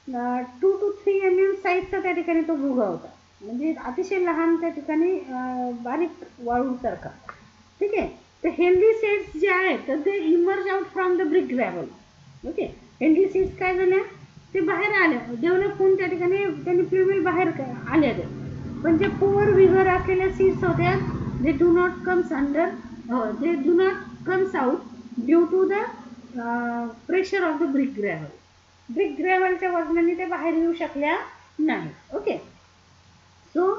2 to 3 mm साईजचा त्या ठिकाणी तो भुगा होता, म्हणजे अतिशय लहान त्या ठिकाणी बारीक वाळूसारखा. ठीक आहे, तर हेल्दी सीड्स जे आहेत तर ते emerge out from the brick gravel. Okay, healthy seeds काय झाल्या ते बाहेर आल्या, डेव्हलप होऊन त्या ठिकाणी त्यांनी प्युमेल बाहेर आल्या. ते पण जे पुअर विगर असलेल्या सीड्स होत्या they do not comes under, they do not comes out due to the pressure of the brick gravel. Brick ग्रॅव्हलच्या वजनाने ते बाहेर येऊ शकल्या नाही. Okay, so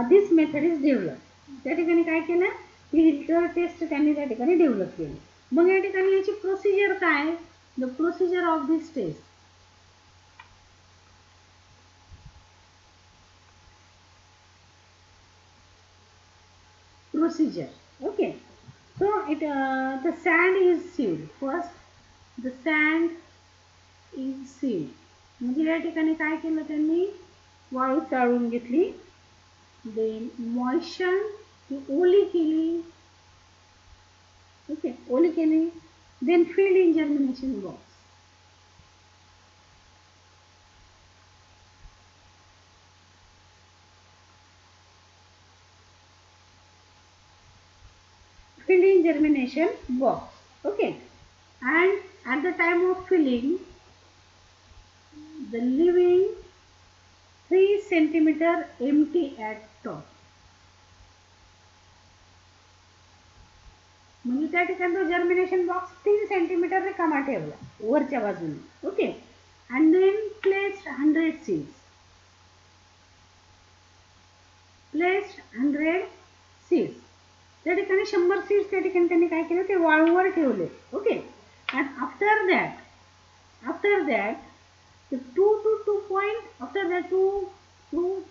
this method is develop. त्या ठिकाणी काय केलं की हिल्टर टेस्ट त्यांनी त्या ठिकाणी डेव्हलप केली. मग या ठिकाणी याची प्रोसिजर काय, the procedure of this test. Procedure. Okay, so the sand is sealed. First, the sand is sealed. म्हणजे या ठिकाणी काय केलं त्यांनी वाळू चाळून घेतली, देन मॉइश्चर ती ओली केली. ओके, ओली केली, then filled in germination box. Filled in germination box. Okay, and at the time of filling the leaving 3 centimeter empty at top. म्हणजे त्या ठिकाणी तो जर्मिनेशन बॉक्स 3 सेंटीमीटर रिकामा ठेवला वरच्या बाजूने. Okay, and then placed 100 seeds. Placed 100 seeds. त्या ठिकाणी 100 सीड्स त्या ठिकाणी त्यांनी काय केलं ते वाळूवर ठेवले. Okay, and after that 2 to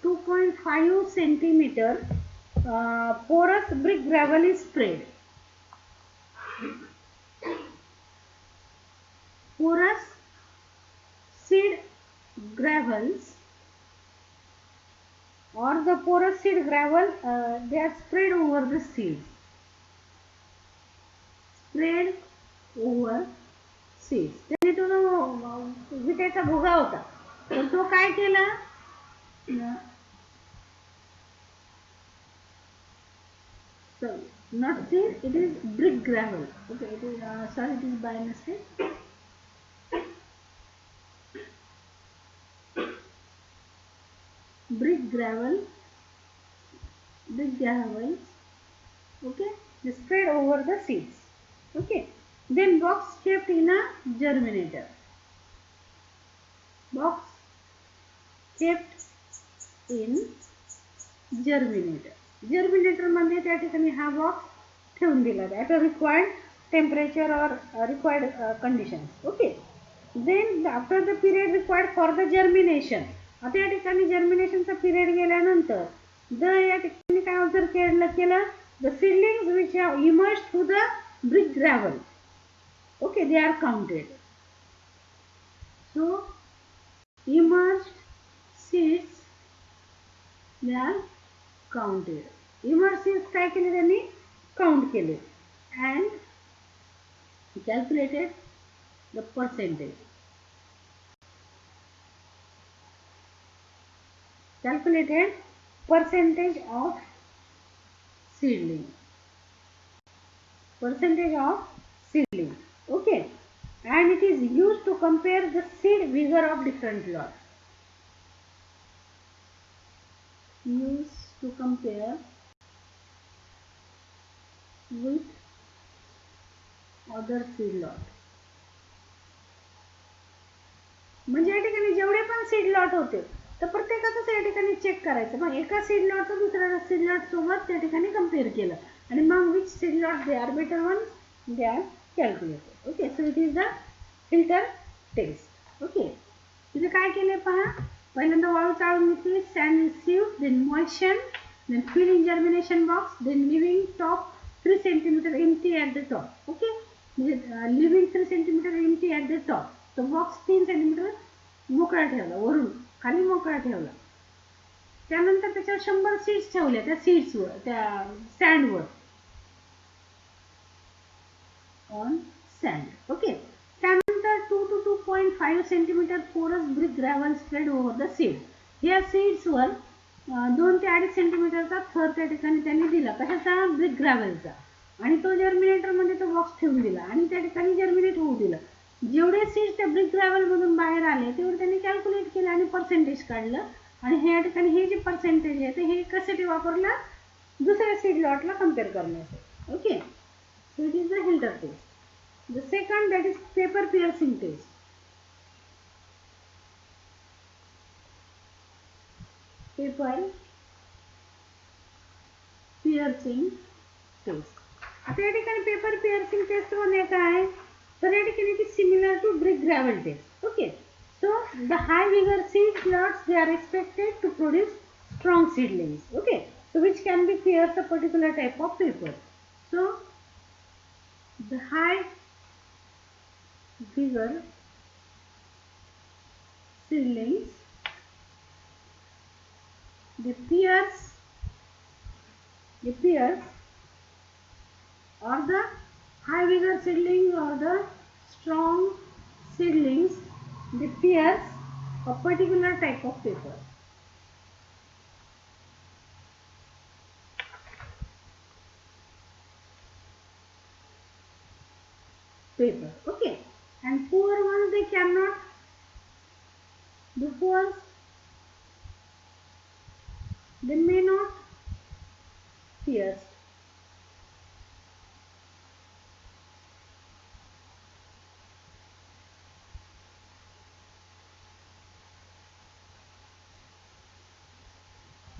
2.5 centimeter porous brick gravel is spread. Porous seed gravels or the porous seed gravel they are spread over the seeds. Spread over seeds. त्याने तो विटेचा भुगा होता तर तो काय केला, so not seed, it is brick gravel. Okay, it is sorry, it is by mistake. Brick gravel. Okay, they spread over the seeds. Okay, then box kept in a germinator. Box kept in germinator. Germinator मध्ये त्या ठिकाणी हा बॉक्स ठेवून दिला at a required temperature or required conditions. Okay, then after the period required for the germination. आता या ठिकाणी जर्मिनेशनचा पिरियड गेल्यानंतर या ठिकाणी काय ऑब्झर्व केलं the seedlings which have emerge through the brick gravel. Okay, they are counted. So emerged seeds they are counted. emerged seeds काय केले त्यांनी काउंट केले and calculated the percentage. Calculated percentage of seedling. Percentage of seedling. Okay, and it is used to compare the seed vigor of different lots. Used to compare with other seed lot. म्हणजे या ठिकाणी जेवढे पण सीड लॉट होते तर प्रत्येकाचं या ठिकाणी चेक करायचं. मग एका सीड लॉटचं दुसऱ्या सीड लॉट सोबत त्या ठिकाणी कम्पेअर केलं आणि मग which seed lot they are better ones they are calculated. Okay, so it is the filter test. Okay, तिथे काय केले पहा. पहिल्यांदा वाळू चाळून घेतली, sand receive, then moisten, then fill in germination box, then leaving top 3 centimetre empty at the top. Okay, म्हणजे leaving 3 centimetre empty at the top. तो बॉक्स 3 सेंटीमीटर मोकळा ठेवला, वरून खाली मोकळा ठेवला. त्यानंतर त्याच्यावर 100 सीड्स ठेवल्या त्या सीड्सवर, त्या सँडवर, ऑन सँड. ओके, त्यानंतर 2 to 2.5 सेंटीमीटर पोरस brick gravel spread over the seed. या सीड्सवर 2 ते 2.5 सेंटीमीटरचा थर त्या ठिकाणी त्यांनी दिला. कशाचा? ब्रिक ग्रॅव्हलचा. आणि तो जर्मिनेटरमध्ये तो बॉक्स ठेवून दिला आणि त्या ठिकाणी जर्मिनेट होऊ दिलं. जेवढे सीड्स त्या ब्रिक ग्रॅव्हल मधून बाहेर आले तेवढे त्यांनी कॅल्क्युलेट केलं आणि पर्सेंटेज काढलं. आणि हे या ठिकाणी हे जे पर्सेंटेज आहे ते हे कशासाठी वापरलं? दुसऱ्या सीड लॉटला कम्पेअर करण्यासाठी. Okay, so it is the filter test. The second that is paper piercing test. Paper piercing test. आता या ठिकाणी पेपर पिअर्सिंग टेस्ट मध्ये काय तर या ठिकाणी it is similar to brick gravel test. Okay, so the high vigor seed plots they are expected to produce strong seedlings. Okay, so which can be pierced a particular type of paper. So the high vigor seedlings they pierce or the high vigor seedlings or the strong seedlings they pierce a particular type of paper. Okay, and poor ones they cannot. The poor they may not pierce.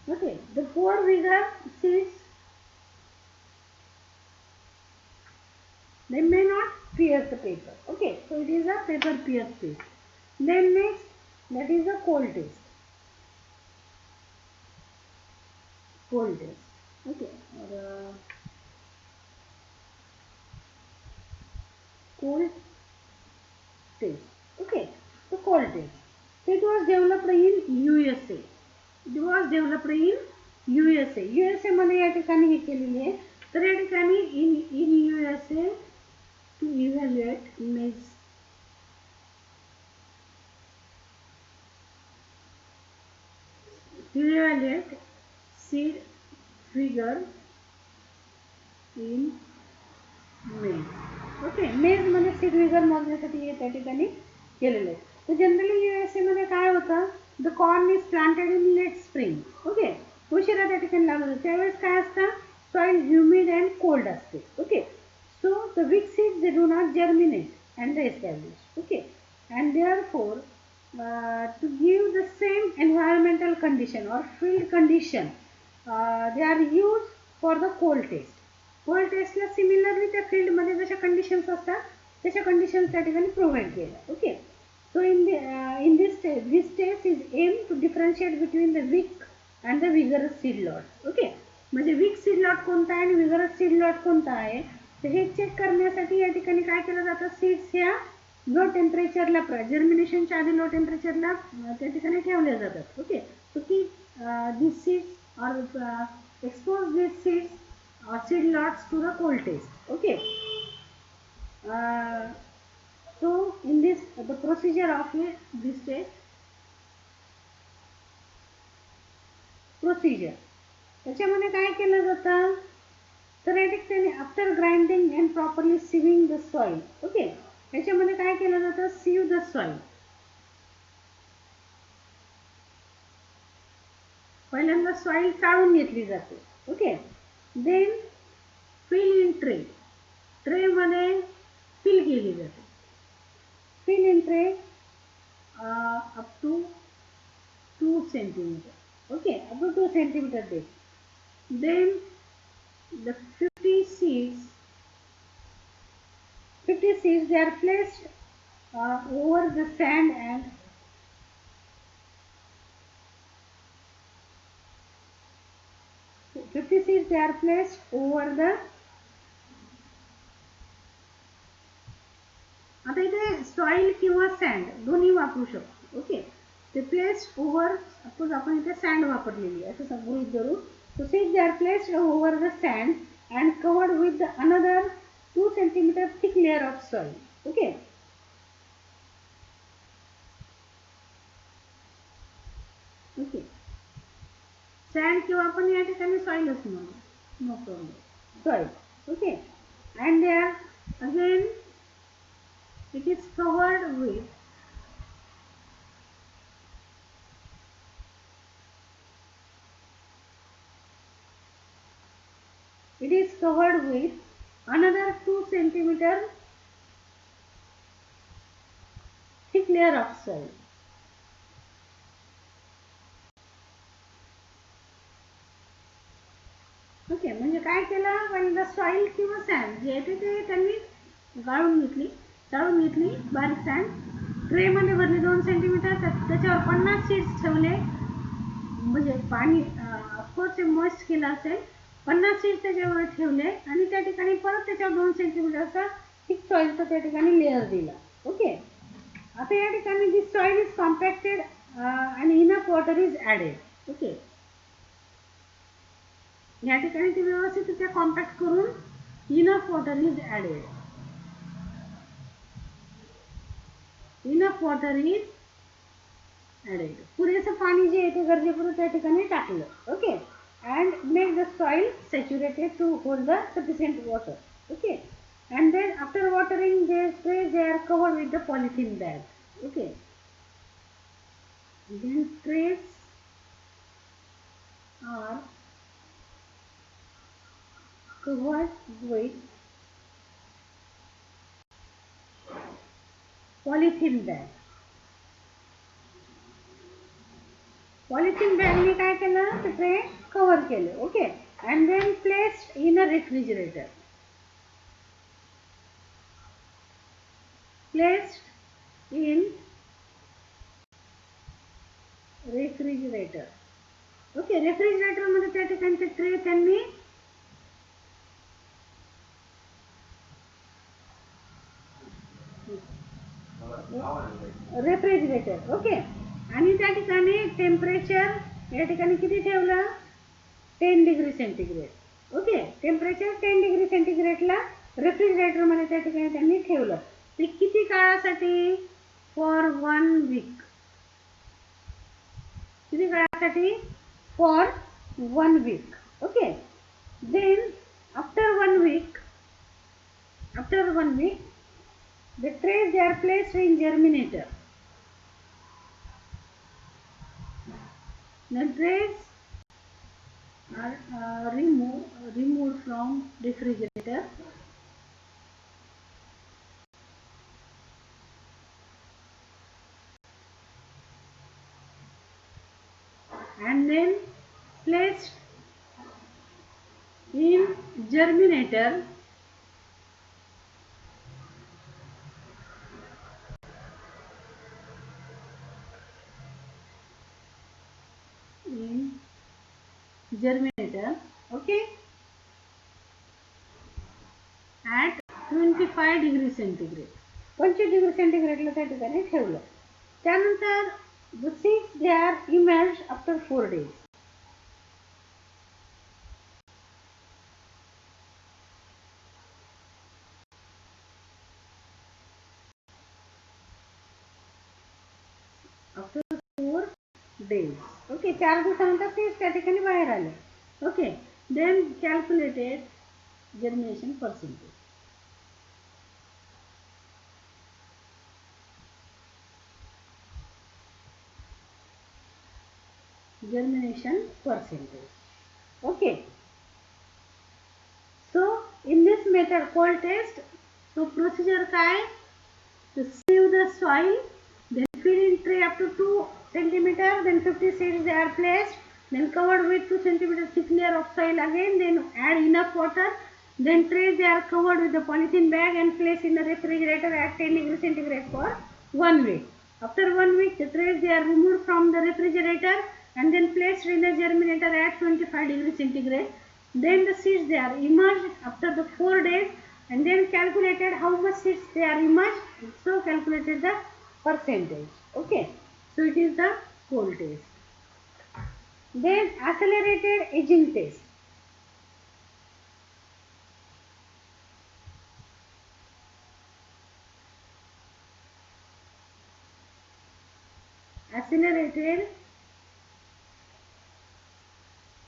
Okay, the poor vigor seeds they may not pierce the paper. Okay, so it is a paper pierce test. Then next, that is a cold test. Cold test. Okay, or cold test. Okay, so cold test. It was developed in USA. It was developed in USA. USA मध्ये या ठिकाणी हे केलेली आहे. तर या ठिकाणी in USA to evaluate maize. To evaluate seed vigor in maize. Okay, मेज मध्ये सीड विगर मोजण्यासाठी हे त्या ठिकाणी केलेलं आहे. तर जनरली USA मध्ये काय होतं, the corn is planted in late spring. Okay, उशिरा त्या ठिकाणी लागलं. त्यावेळेस काय असतं, सॉइल ह्युमिड अँड कोल्ड असते. Okay, so the weak seeds they do not germinate and they establish. Okay, and therefore to give the same environmental condition or field condition they are used for the cold test. Cold टेस्टला सिमिलरली त्या फील्डमध्ये जशा कंडिशन्स असतात तशा कंडिशन्स त्या ठिकाणी प्रोव्हाइड केल्या. Okay, so in this test is aim to differentiate between the weak and the vigorous seed lot. Okay, म्हणजे वीक सीड लॉट कोणता आहे आणि विगरस सीड लॉट कोणता आहे, तर हे चेक करण्यासाठी या ठिकाणी काय केलं जातं, सीड्स ह्या लो टेम्परेचरला जर्मिनेशनच्या आधी लो टेम्परेचरला त्या ठिकाणी ठेवल्या जातात. ओके, सो की this seeds or expose these seeds or seed lots to the cold test. Okay, so in this the procedure of this test procedure, त्याच्यामध्ये काय केलं जातं, तर या ठिकाणी after grinding and properly sieving the soil. Okay, त्याच्यामध्ये काय केलं जातं, सीव द सॉइल. पहिल्यांदा सॉइल चाळून घेतली जाते. Okay, then fill in tray, tray मध्ये फिल केली जाते. Fill in tray up to 2 centimeter. Okay, up to 2 centimeter depth. Then the 50 seeds they are placed over the sand and 50 seeds they are placed over the. आता इथे सॉइल किंवा सँड दोन्ही वापरू शकतो. ओके, ते प्लेस्ड ओव्हर, सपोज आपण इथे सँड वापरलेली आहे असं गृहीत धरू. So seeds they are placed over the sand and covered with another 2 centimeter thick layer of soil. Okay, okay, sand किंवा आपण या ठिकाणी सॉइलच म्हणू, no problem, soil. Okay, and they are again it is covered with another 2 centimeter thick layer of soil. Okay, म्हणजे काय केलं, पहिल्यांदा सॉइल किंवा सँड जे आहे ते त्यांनी गाळून घेतली, चाळून घेतली बारीक सँड, ट्रेमध्ये भरली 2 सेंटीमीटर, त्याच्यावर 50 सीड्स ठेवले, म्हणजे पाणी ऑफकोर्स मॉइस्ट केलं असेल, 50 सीड्स त्याच्यावर ठेवले आणि त्या ठिकाणी परत त्याच्यावर 2 सेंटीमीटरचा थिक सॉइलचा त्या ठिकाणी लेअर दिला. ओके, आता या ठिकाणी दिस सॉइल इज कॉम्पॅक्टेड आणि enough water is added. Okay, या ठिकाणी ते व्यवस्थित कॉम्पॅक्ट करून enough water is added. Enough water is added, पुरेसं पाणी जे आहे ते गरजेपुरं त्या ठिकाणी टाकलं. Okay, and make the soil saturated to hold the sufficient water. Okay, and then after watering their trays they are covered with the polythene bag. Okay, then trays are covered with polythene bag. Polythene बॅगने काय केलं, तर ट्रे कव्हर केले. Okay, and then placed in a refrigerator. Placed in refrigerator. Okay, refrigerator मध्ये त्या ठिकाणचे ट्रे त्यांनी रेफ्रिजरेटर. ओके, आणि त्या ठिकाणी टेम्परेचर या ठिकाणी किती ठेवलं, 10 degree centigrade. Okay, temperature 10 degree सेंटीग्रेडला रेफ्रिजरेटरमध्ये त्या ठिकाणी त्यांनी ठेवलं. ते किती काळासाठी, फॉर 1 वीक. किती काळासाठी, for 1 week. Okay, then after 1 week the trays they are placed in germinator. The trays are removed from refrigerator and then placed in germinator in germinator, okay, at 25 degree centigrade. 25 degree centigrade ला त्या ठिकाणी ठेवलं. त्यानंतर the seeds they are emerged after 4 days. After 4 days. Okay, 4 दिवसानंतर seeds त्या ठिकाणी बाहेर आले. Okay, then calculated germination percentage. Germination percentage. Okay. So in this method called test, so procedure काय? To sieve the soil, then fill in tray up to 2 centimeter, then 50 seeds they are placed, then covered with 2 centimeter thick layer of soil again, then add enough water, then trays they are covered with the polythene bag and placed in the refrigerator at 10 degree centigrade for 1 week. After 1 week, the trays they are removed from the refrigerator and then placed in the germinator at 25 degree centigrade. Then the seeds they are emerged after the 4 days and then calculated how much seeds they are emerged. So calculated the percentage. Okay. So it is the cold test. Then accelerated aging test. Accelerated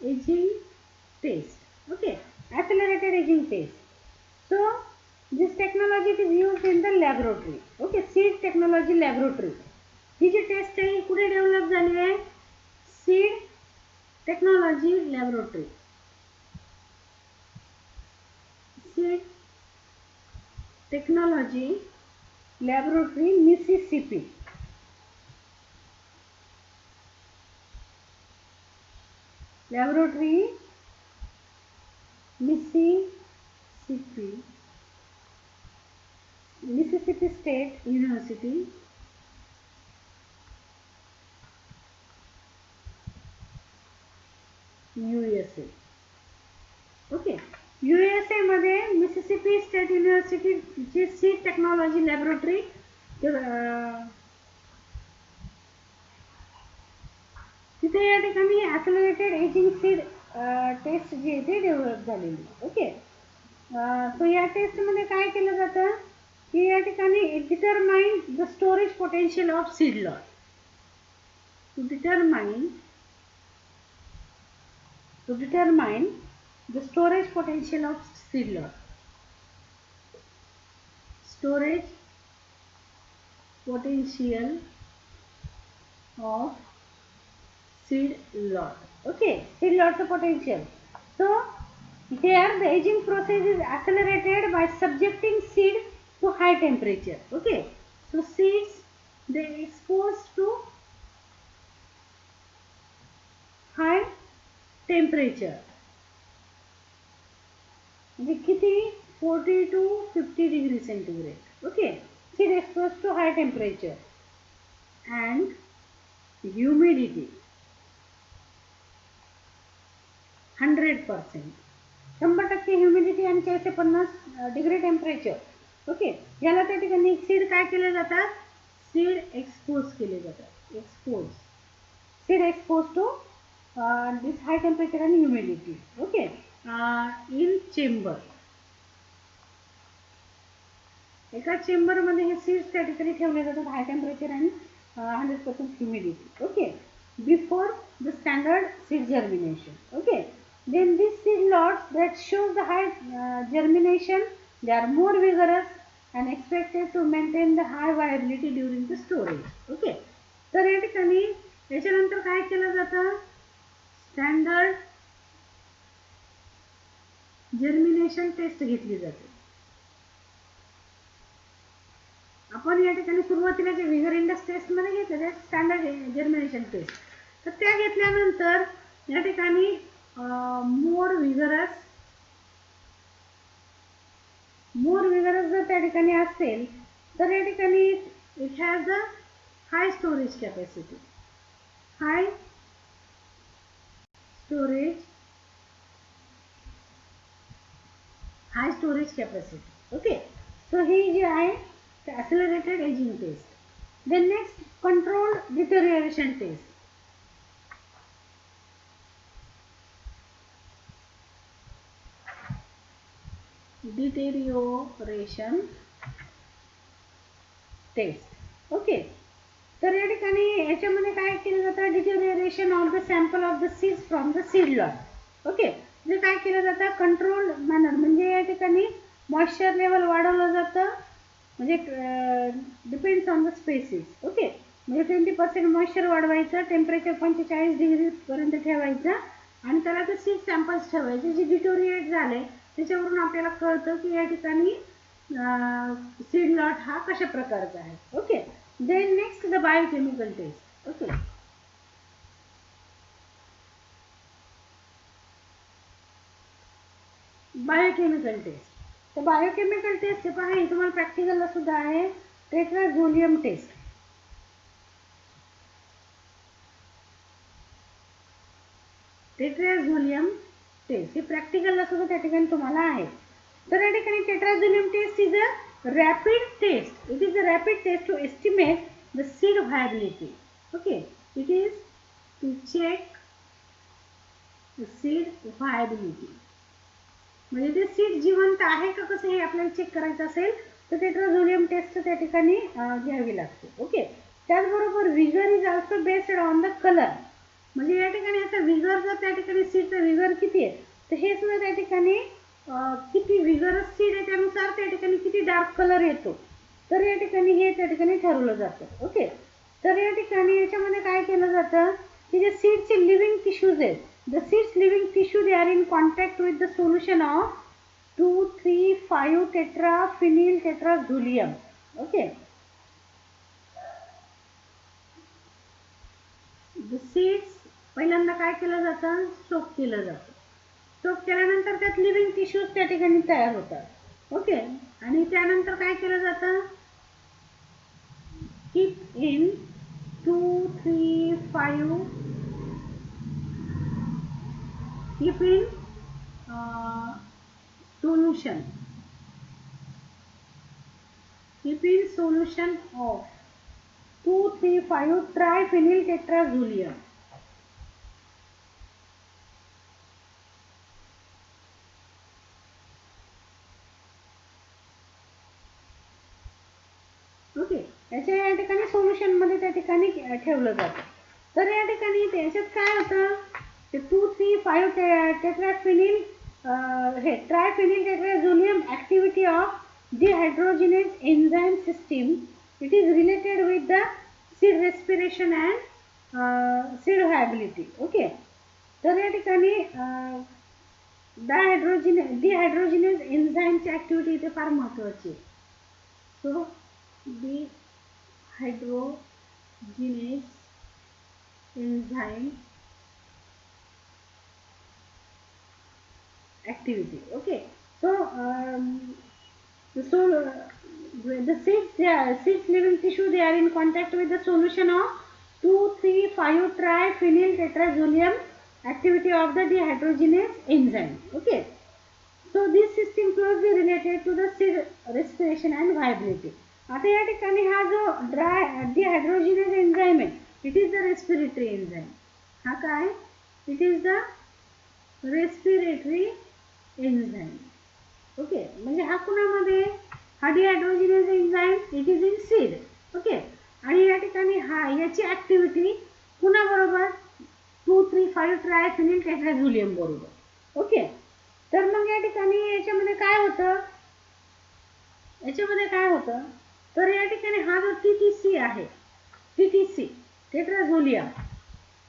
aging test. Okay. Accelerated aging test. So this technology is used in the laboratory. Okay, seed technology laboratory. ही जी टेस्ट आहे कुठे डेव्हलप झाली आहे? Seed technology laboratory. Seed technology laboratory Mississippi. Laboratory Mississippi. Mississippi State University, USA. ओके, USA मध्ये मिसिसिपी स्टेट युनिव्हर्सिटीची सीड टेक्नॉलॉजी लॅबोरेटरी तिथे या ठिकाणी ॲक्सेलरेटेड एजिंग सीड टेस्ट जी आहे ती डेव्हलप झालेली. ओके, सो या टेस्टमध्ये काय केलं जातं की या ठिकाणी determine the storage potential of seed lot. To determine the storage potential of seed lot. Storage potential of seed lot. Okay, seed lot potential. So here the aging process is accelerated by subjecting seed to high temperature. Okay, so seeds they exposed to high temperature. म्हणजे किती? 40 to 50 degree centigrade. Okay, seed exposed to high temperature and humidity 100%. 100% humidity आणि 450 डिग्री टेम्परेचर. ओके, याला त्या ठिकाणी सीड काय केले जातात? सीड एक्सपोज केले जातात. Seed expose to this high temperature आणि ह्युमिडिटी. Okay, in chamber. एका चेंबरमध्ये हे सीड्स त्या ठिकाणी ठेवले जातात हाय टेम्परेचर आणि 100% humidity. Okay, before the standard seed germination. Okay, then these seed lots that shows the high germination, they are more vigorous and expected to maintain the high viability during the storage. Okay, तर या ठिकाणी याच्यानंतर काय केलं जातं? स्टँडर्ड जर्मिनेशन टेस्ट घेतली जाते. आपण या ठिकाणी सुरुवातीला जे व्हिगर इंडेक्स टेस्ट मध्ये घेतलं ते स्टँडर्ड जर्मिनेशन टेस्ट. तर त्या घेतल्यानंतर या ठिकाणी मोर विगरस जर त्या ठिकाणी असेल तर या ठिकाणी it has a high storage capacity. High storage high storage capacity. Okay, so ही जी आहे ते accelerated ageing test. Then next controlled deterioration test. Deterioration test. Okay, तर या ठिकाणी याच्यामध्ये काय केलं जातं, deterioration of the sample of the seeds from the seed lot. Okay, म्हणजे काय केलं जातं, कंट्रोल मॅनर, म्हणजे या ठिकाणी मॉइश्चर लेवल वाढवलं जातं, म्हणजे depends on the species. Okay, म्हणजे 20% मॉइश्चर वाढवायचं, टेम्परेचर 45 डिग्रीपर्यंत ठेवायचं आणि त्याला ते सीड सॅम्पल्स ठेवायचे जे डिटोरिएट झाले. त्याच्यावरून आपल्याला कळतं की या ठिकाणी सीड लॉट हा कशा प्रकारचा आहे. Okay, then next the biochemical test. Okay, biochemical test. तर बायोकेमिकल टेस्ट हे पहा, हे तुम्हाला प्रॅक्टिकलला सुद्धा आहे, टेट्राझोलियम टेस्ट. टेट्राझोलियम टेस्ट हे प्रॅक्टिकलला सुद्धा त्या ठिकाणी तुम्हाला आहे. तर या ठिकाणी tetrazolium test is a rapid test. It is a rapid test to estimate the seed viability. Okay, it is to check the seed viability, म्हणजे ते सीड जिवंत आहे का कसं हे आपल्याला चेक करायचं असेल तर टेट्राझोलियम टेस्ट त्या ठिकाणी घ्यावी लागते. ओके, त्याचबरोबर vigour is also based on the colour, म्हणजे या ठिकाणी याचा विगर जर त्या ठिकाणी सीडचा विगर किती आहे तर हे सुद्धा त्या ठिकाणी किती विगरस सीड आहे त्यानुसार त्या ठिकाणी किती डार्क कलर येतो, तर या ठिकाणी हे त्या ठिकाणी ठरवलं जातं. ओके, तर या ठिकाणी याच्यामध्ये काय केलं जातं की जे सीडचे लिव्हिंग टिश्यूज आहेत, the seeds living tissue they are in contact with the solution of 2,3,5 tetra phenyl tetrazolium. Okay, the seeds पहिल्यांदा काय केलं जातं, सोक केलं जातं. सोक केल्यानंतर त्यात लिव्हिंग टिश्यूज त्या ठिकाणी तयार होतात. ओके, आणि त्यानंतर काय केलं जातं, keep in 2,3,5 keep in solution, keep in solution of 2,3,5 triphenyl tetrazoleum. Okay, याच्या या ठिकाणी सोल्युशन मध्ये त्या ठिकाणी ठेवलं जातं. तर या ठिकाणी त्याच्यात काय होतं, ते 2,3,5 टेट्राफिनिल हे triphenyl tetrazolium activity of dehydrogenase enzyme system. It is related with the seed respiration and seed viability. Okay, तर या ठिकाणी डिहायड्रोजिनेज एन्झाईमची ऍक्टिव्हिटी इथे फार महत्वाची आहे. So dehydrogenase enzyme activity. Okay, so the seeds living tissue, they are in contact with the solution of 2,3,5 triphenyl tetrazoleum activity of the dehydrogenase enzyme. Okay, so this system closely related to the seed respiration and viability. आता या ठिकाणी हा जो dehydrogenase enzyme आहे, it is the respiratory enzyme. हा काय, it is the respiratory enzyme. Okay, म्हणजे हा कुणामध्ये, हा dehydrogenase enzyme, it is in seed. Okay, आणि या ठिकाणी हा याची ऍक्टिव्हिटी कुणाबरोबर, 2,3,5 ट्रायफिनिल टेट्राझोलियम बरोबर. ओके, तर मग या ठिकाणी याच्यामध्ये काय होतं, तर या ठिकाणी हा जो टीटीसी आहे, टीटीसी टेट्राझोलियम,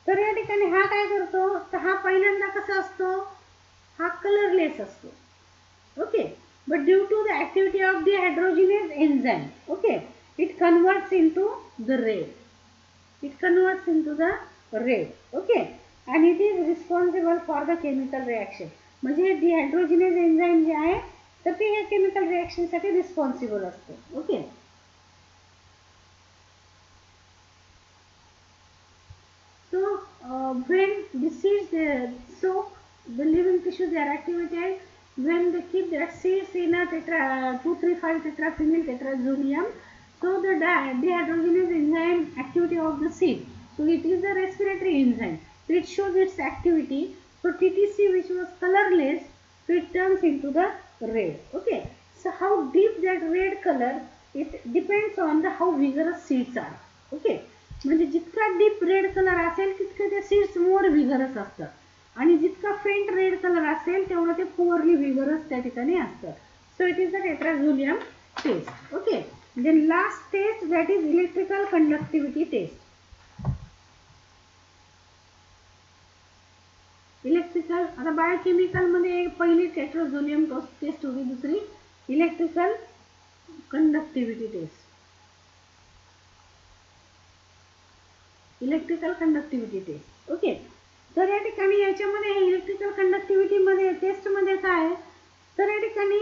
तर या ठिकाणी हा काय करतो, तर हा पहिल्यांदा कसा असतो, हा कलरलेस असतो. Okay, but due to the activity of the dehydrogenase enzyme, okay, it converts into the red. Okay, and it is responsible for the chemical reaction. म्हणजे dehydrogenase enzyme जे आहे तर ते हे chemical reaction साठी responsible असते. Okay, so when the seeds, so the living tissues they are activated when they keep that seeds in a 2,3,5 tetrafenyl tetrazolium, so the dehydrogenase enzyme activity of the seed. So it is a respiratory enzyme. So it shows its activity. So TTC, which was colorless, so it turns into the red. Okay. So how deep that red color, it depends on the how vigorous seeds are. Okay. म्हणजे जितका डीप रेड कलर असेल तितके ते सीड्स मोर विगरस असतात आणि जितका फेंट रेड कलर असेल तेवढं ते पुअरली विगरस त्या ठिकाणी असतं. So it is the tetrazolium test. Okay. Then last test that is electrical conductivity test. Electrical, आता बायोकेमिकल मध्ये पहिली टेट्राझोलियम टेस्ट होती, दुसरी electrical conductivity test. Electrical conductivity test. Okay. तर या ठिकाणी याच्यामध्ये इलेक्ट्रिकल कंडक्टिव्हिटी मध्ये टेस्ट मध्ये काय, तर या ठिकाणी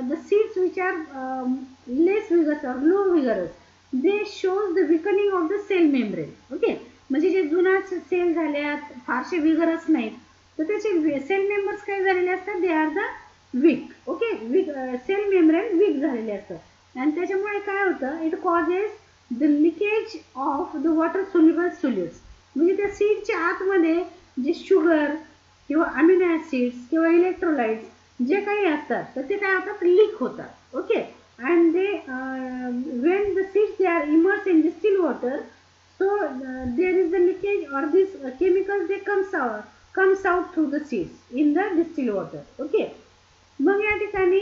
the seeds which are less vigorous or low vigorous, they shows the weakening of the cell membrane. Okay. म्हणजे जे जुना सेल झाल्यात फारसे विगरस नाहीत तर त्याचे सेल मेंबर्स काय झालेले असतात, they are the weak. Okay. Weak cell membrane weak झालेले असतात आणि त्याच्यामुळे काय होतं, it causes the leakage of the water soluble solutes. म्हणजे त्या सीडच्या आतमध्ये जे शुगर किंवा अमिनो ॲसिड्स किंवा इलेक्ट्रोलाइट्स जे काही असतात तर ते काय होतात, लीक होतात. Okay. And they when the seeds they are immerse in distil water, so there is the leakage or this chemicals they comes out through the seeds in the distilled water. Okay. मग या ठिकाणी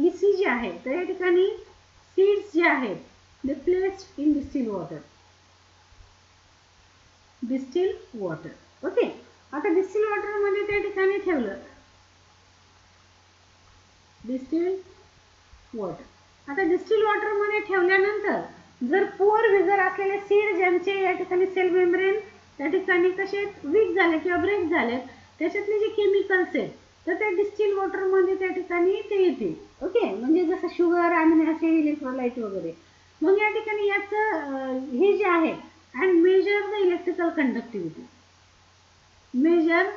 इसी जे आहे तर या ठिकाणी सीड्स जे आहेत they placed in distil water. Distil water. Okay. आता डिस्टिल वॉटर मध्ये त्या ठिकाणी ठेवलं, डिस्टिल वॉटर. आता डिस्टिल वॉटर मध्ये ठेवल्यानंतर जर पुअर विगर असलेले सीड ज्यांचे या ठिकाणी सेल मेम्ब्रेन त्या ठिकाणी कसे वीक झाले किंवा ब्रेक झाले, त्याच्यातले जे केमिकल्स आहेत तर त्या डिस्टिल वॉटर मध्ये त्या ठिकाणी ते येतील. ओके. म्हणजे जसं शुगर, अमिनो ॲसिड, इलेक्ट्रोलाइट वगैरे. मग या ठिकाणी याचं हे जे आहे and measure the electrical conductivity. Measure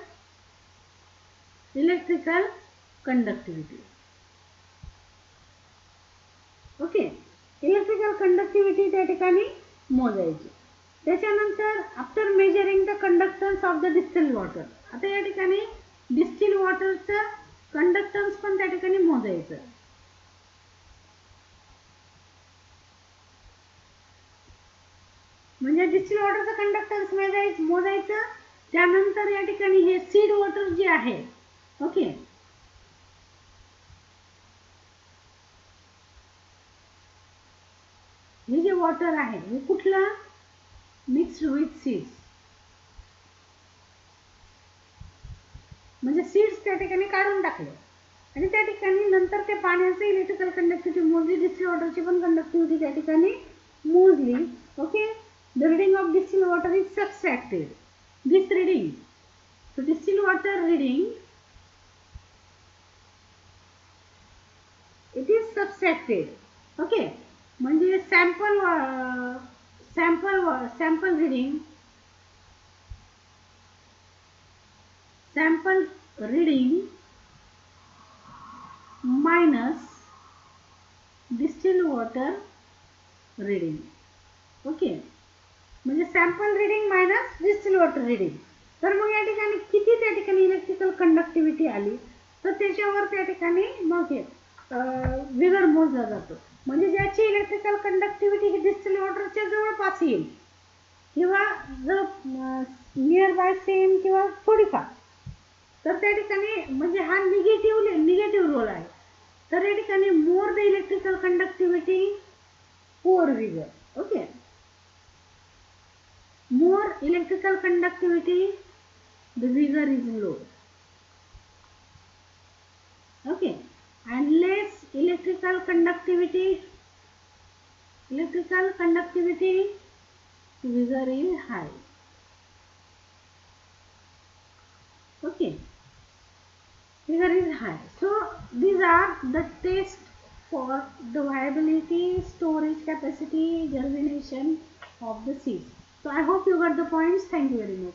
electrical conductivity. Okay. Electrical conductivity त्या ठिकाणी मोजायची. त्याच्यानंतर after measuring the conductance of the distil water, आता या ठिकाणी डिस्टिल वॉटरचं कंडक्टन्स पण त्या ठिकाणी मोजायचं. म्हणजे डिस्टिल वॉटरचं कंडक्टन्स मोजायचं. त्यानंतर या ठिकाणी हे सीड वॉटर जे आहे, ओके, हे जे वॉटर आहे हे कुठलं, मिक्स्ड विथ सीड्स. म्हणजे सीड्स त्या ठिकाणी काढून टाकले आणि त्या ठिकाणी नंतर त्या पाण्याचं इलेक्ट्रिकल कंडक्टिव्हिटी मोजली, डिस्टिल वॉटरची पण कंडक्टिव्हिटी त्या ठिकाणी मोजली. Okay. The reading of distil water is subtracted. This reading, so distilled water reading, it is subtracted. Okay. म्हणजे sample reading minus distil water reading. Okay. म्हणजे sample reading minus distil water reading. तर मग या ठिकाणी किती त्या ठिकाणी इलेक्ट्रिकल कंडक्टिव्हिटी आली तर त्याच्यावर त्या ठिकाणी मग हे विगर मोजला जातो. म्हणजे ज्याची इलेक्ट्रिकल कंडक्टिव्हिटी ही डिस्टिल वॉटरच्या जवळपास येईल किंवा जर नियर बाय सेम किंवा थोडीफार, तर त्या ठिकाणी म्हणजे हा निगेटिव्ह रोल आहे. तर या ठिकाणी more the electrical conductivity poor vigour. Okay. more electrical conductivity, the vigor is low. Okay. And less electrical conductivity, vigor is high. Okay. Vigor is high. So these are the tests for the viability, storage capacity, germination of the seeds. So I hope you got the points. Thank you very much.